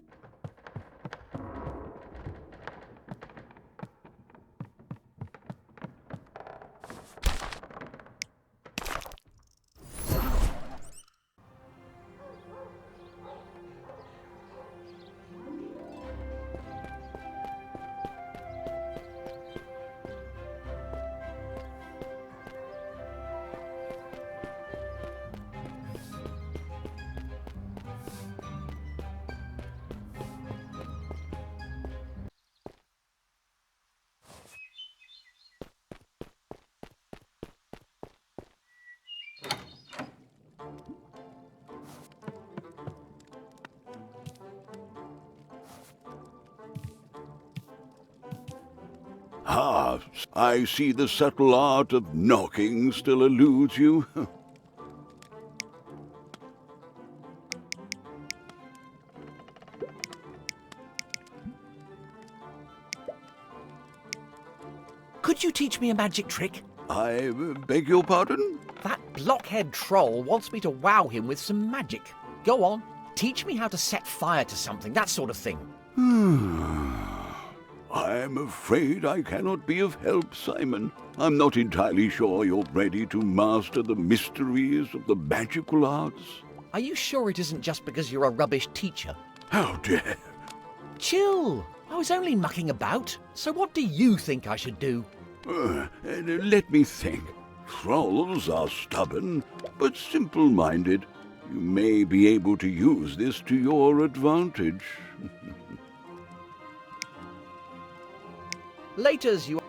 Ah, I see the subtle art of knocking still eludes you. Could you teach me a magic trick? I beg your pardon? That blockhead troll wants me to wow him with some magic. Go on, teach me how to set fire to something, that sort of thing. I'm afraid I cannot be of help, Simon. I'm not entirely sure you're ready to master the mysteries of the magical arts. Are you sure it isn't just because you're a rubbish teacher? How dare! Chill! I was only mucking about. So what do you think I should do? Let me think. Trolls are stubborn, but simple-minded. You may be able to use this to your advantage. Laters, you...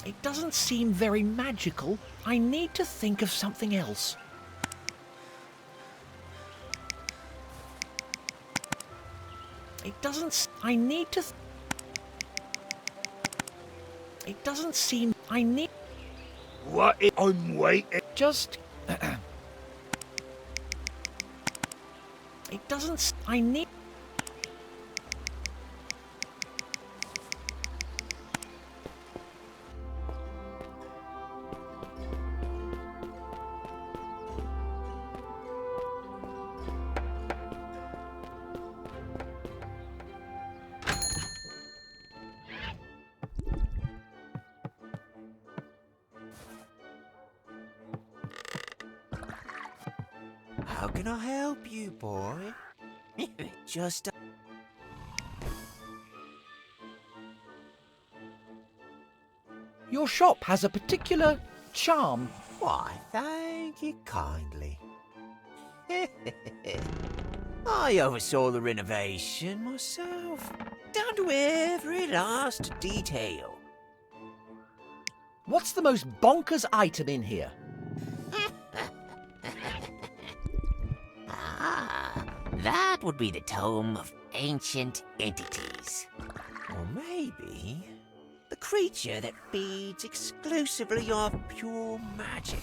It doesn't seem very magical. I need to think of something else. It doesn't... I need to... It doesn't seem... I need... What? I'm waiting. Just... It doesn't... I need... How can I help you, boy? Just... Your shop has a particular charm. Why, thank you kindly. I oversaw the renovation myself, down to every last detail. What's the most bonkers item in here? That would be the Tome of Ancient Entities. Or maybe the creature that feeds exclusively off pure magic.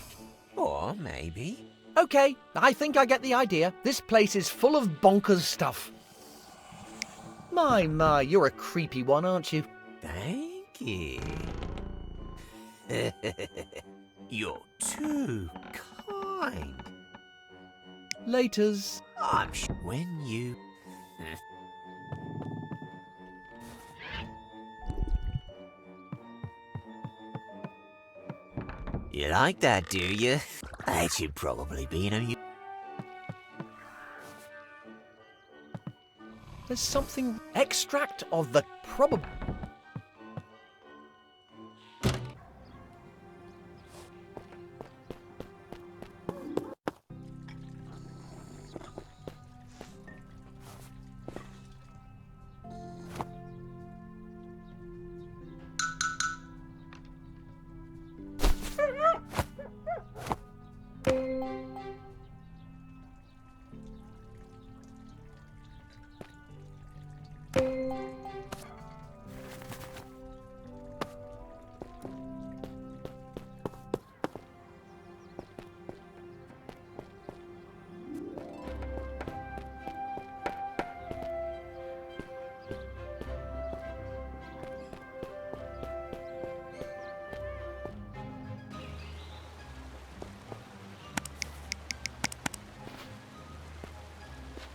Or maybe... Okay, I think I get the idea. This place is full of bonkers stuff. My, you're a creepy one, aren't you? Thank you. You're too kind. Laters. I'm sure when you... You like that, do you? That should probably be an amusement. There's something... Extract of the probable...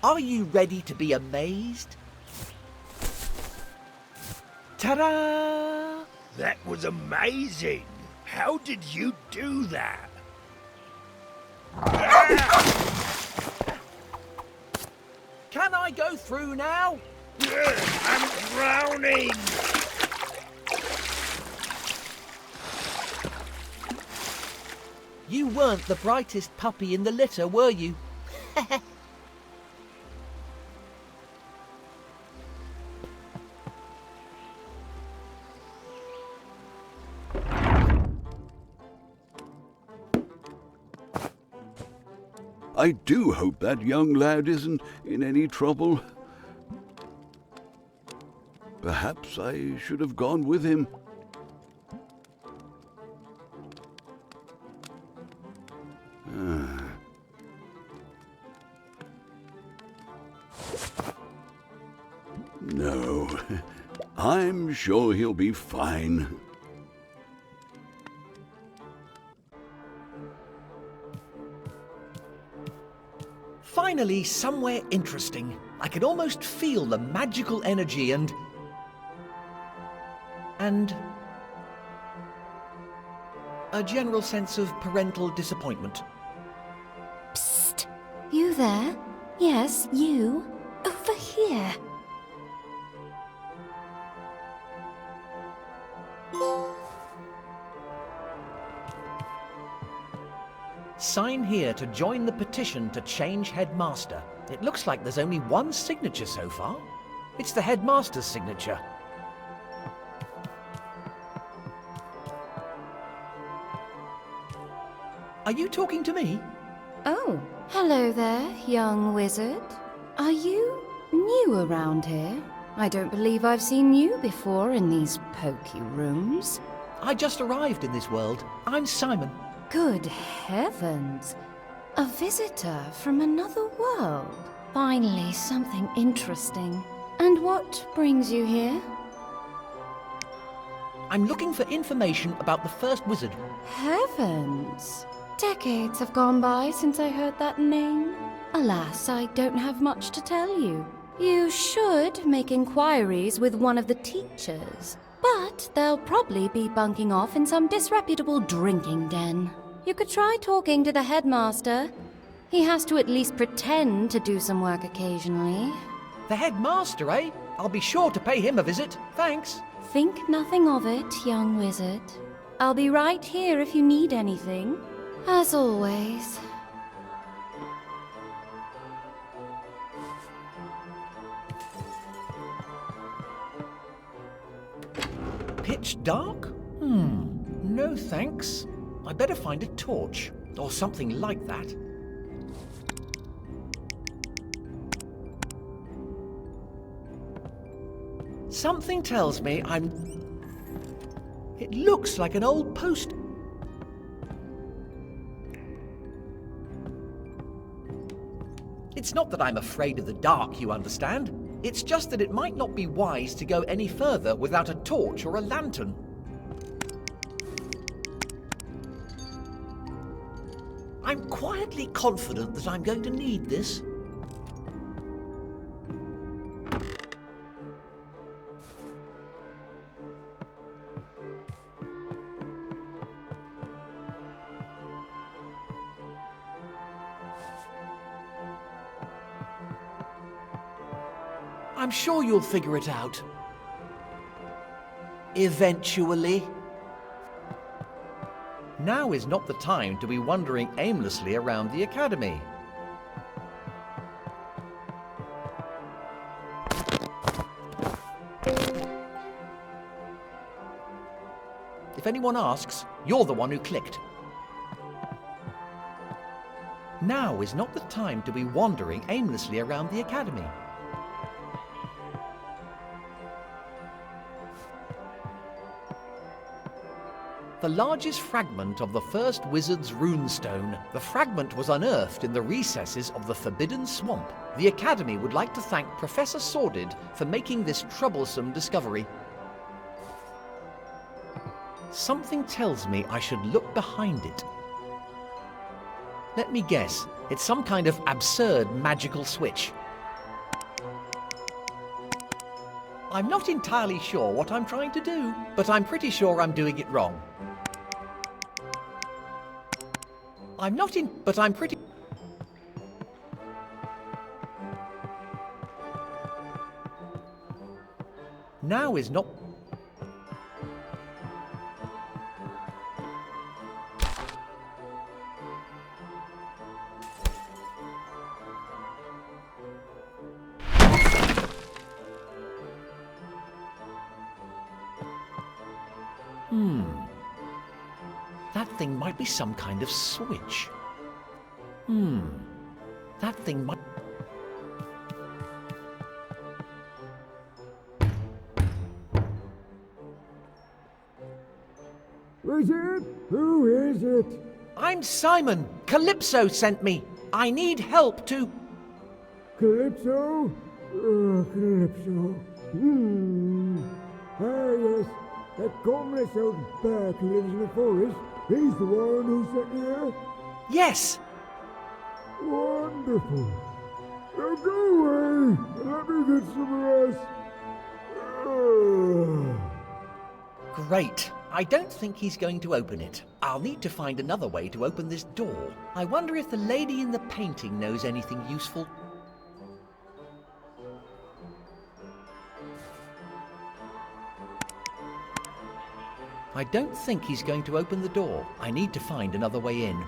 Are you ready to be amazed? Ta-da! That was amazing. How did you do that? Can I go through now? I'm drowning! You weren't the brightest puppy in the litter, were you? I do hope that young lad isn't in any trouble. Perhaps I should have gone with him. No, I'm sure he'll be fine. Finally, somewhere interesting. I can almost feel the magical energy and a general sense of parental disappointment. Psst! You there? Yes, you. Over here. Sign here to join the petition to change headmaster. It looks like there's only one signature so far. It's the headmaster's signature. Are you talking to me? Oh, hello there, young wizard. Are you new around here? I don't believe I've seen you before in these pokey rooms. I just arrived in this world. I'm Simon. Good heavens! A visitor from another world. Finally, something interesting. And what brings you here? I'm looking for information about the first wizard. Heavens! Decades have gone by since I heard that name. Alas, I don't have much to tell you. You should make inquiries with one of the teachers. But they'll probably be bunking off in some disreputable drinking den. You could try talking to the headmaster. He has to at least pretend to do some work occasionally. The headmaster, eh? I'll be sure to pay him a visit. Thanks. Think nothing of it, young wizard. I'll be right here if you need anything. As always. Pitch dark? No thanks. I better find a torch, or something like that. Something tells me It looks like an old post. It's not that I'm afraid of the dark, you understand. It's just that it might not be wise to go any further without a torch or a lantern. I'm quietly confident that I'm going to need this. I'm sure you'll figure it out. Eventually. Now is not the time to be wandering aimlessly around the academy. If anyone asks, you're the one who clicked. Now is not the time to be wandering aimlessly around the academy. The largest fragment of the first wizard's runestone. The fragment was unearthed in the recesses of the Forbidden Swamp. The Academy would like to thank Professor Sordid for making this troublesome discovery. Something tells me I should look behind it. Let me guess, it's some kind of absurd magical switch. I'm not entirely sure what I'm trying to do, but I'm pretty sure I'm doing it wrong. Now is not... That thing might be some kind of switch. That thing might... Is it? Who is it? I'm Simon. Calypso sent me. I need help to... Calypso? Calypso. Ah, yes. That homeless out back who lives in the forest. He's the one who sent you here? Yes. Wonderful. Now go away and let me get some rest. Great. I don't think he's going to open it. I'll need to find another way to open this door. I wonder if the lady in the painting knows anything useful. I don't think he's going to open the door. I need to find another way in.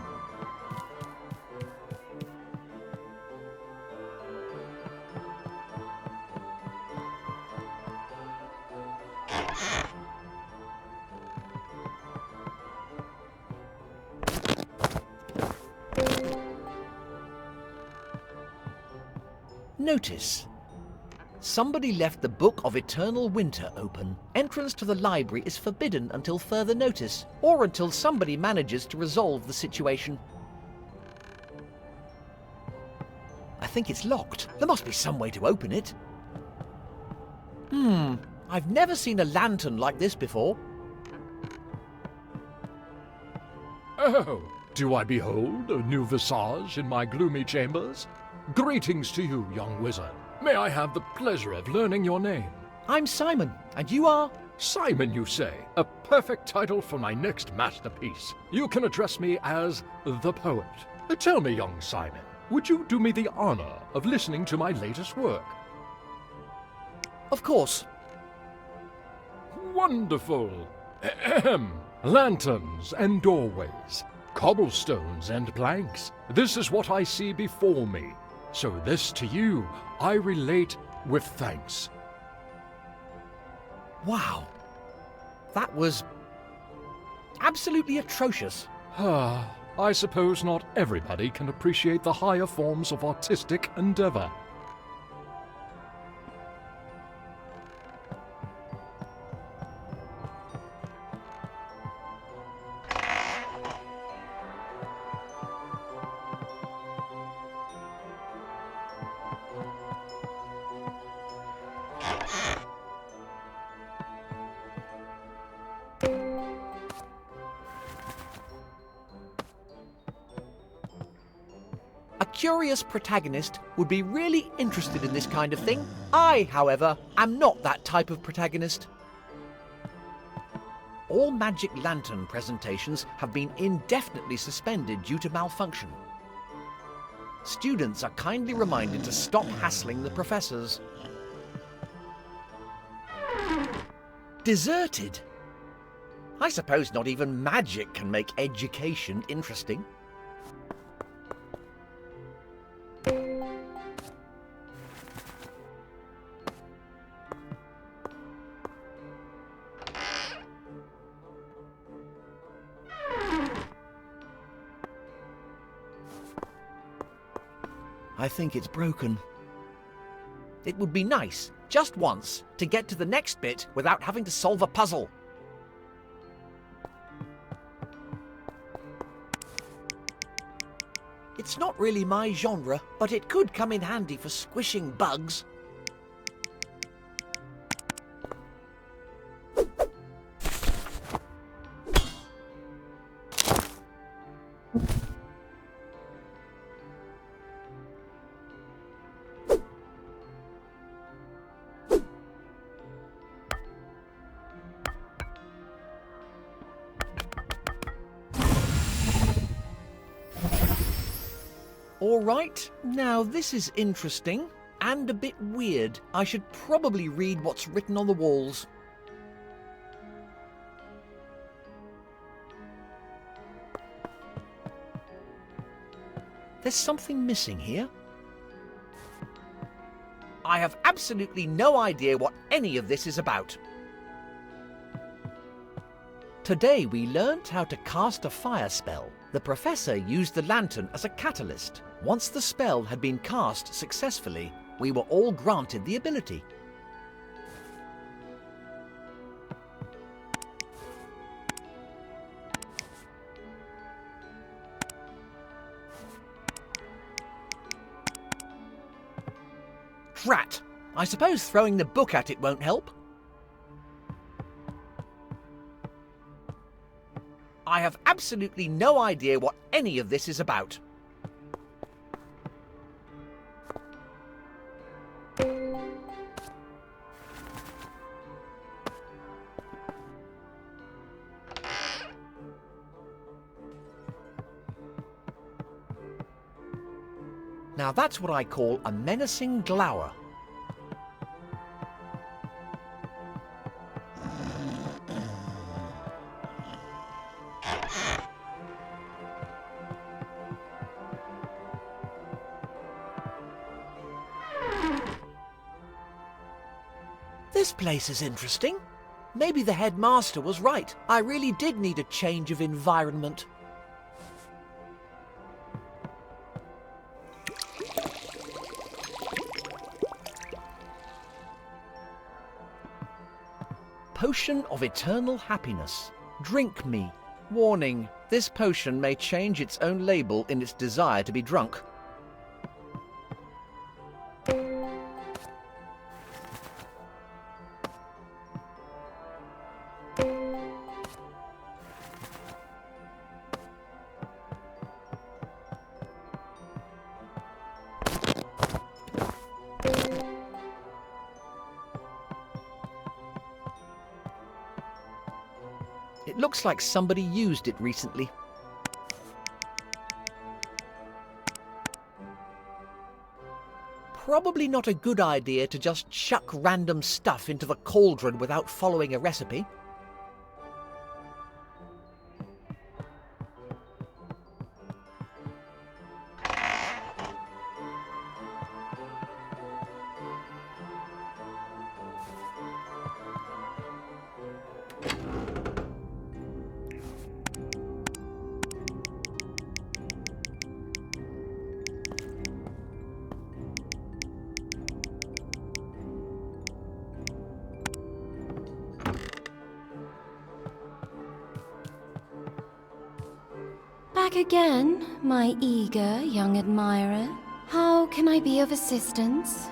Notice. Somebody left the Book of Eternal Winter open. Entrance to the library is forbidden until further notice, or until somebody manages to resolve the situation. I think it's locked. There must be some way to open it. I've never seen a lantern like this before. Oh, do I behold a new visage in my gloomy chambers? Greetings to you, young wizard. May I have the pleasure of learning your name? I'm Simon, and you are? Simon, you say? A perfect title for my next masterpiece. You can address me as the poet. Tell me, young Simon, would you do me the honor of listening to my latest work? Of course. Wonderful. Ahem. Lanterns and doorways, cobblestones and planks. This is what I see before me. So this to you I relate with thanks. Wow. That was absolutely atrocious. I suppose not everybody can appreciate the higher forms of artistic endeavor. A curious protagonist would be really interested in this kind of thing. I, however, am not that type of protagonist. All Magic Lantern presentations have been indefinitely suspended due to malfunction. Students are kindly reminded to stop hassling the professors. Deserted? I suppose not even magic can make education interesting. I think it's broken. It would be nice, just once, to get to the next bit without having to solve a puzzle. It's not really my genre, but it could come in handy for squishing bugs. All right, now this is interesting and a bit weird. I should probably read what's written on the walls. There's something missing here. I have absolutely no idea what any of this is about. Today we learnt how to cast a fire spell. The professor used the lantern as a catalyst. Once the spell had been cast successfully, we were all granted the ability. Drat! I suppose throwing the book at it won't help. I have absolutely no idea what any of this is about. Now that's what I call a menacing glower. This place is interesting. Maybe the headmaster was right. I really did need a change of environment. Potion of Eternal Happiness. Drink me. Warning, this potion may change its own label in its desire to be drunk. It looks like somebody used it recently. Probably not a good idea to just chuck random stuff into the cauldron without following a recipe. Back again, my eager young admirer. How can I be of assistance?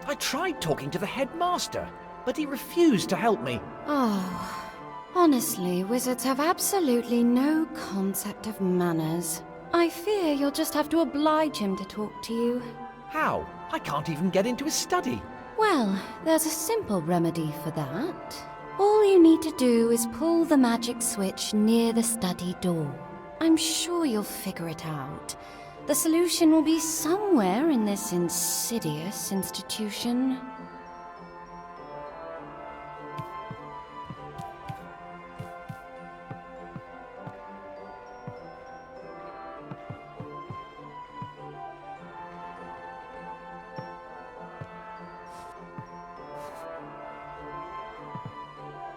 I tried talking to the headmaster, but he refused to help me. Oh, honestly, wizards have absolutely no concept of manners. I fear you'll just have to oblige him to talk to you. How? I can't even get into his study. Well, there's a simple remedy for that. All you need to do is pull the magic switch near the study door. I'm sure you'll figure it out. The solution will be somewhere in this insidious institution.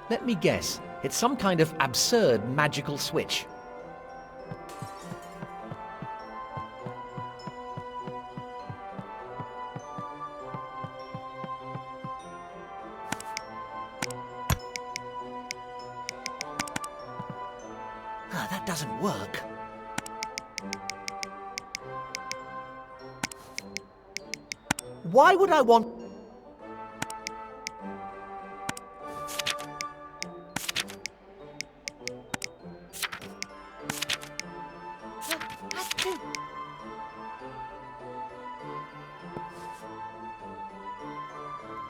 Let me guess. It's some kind of absurd magical switch. That doesn't work. Why would I want...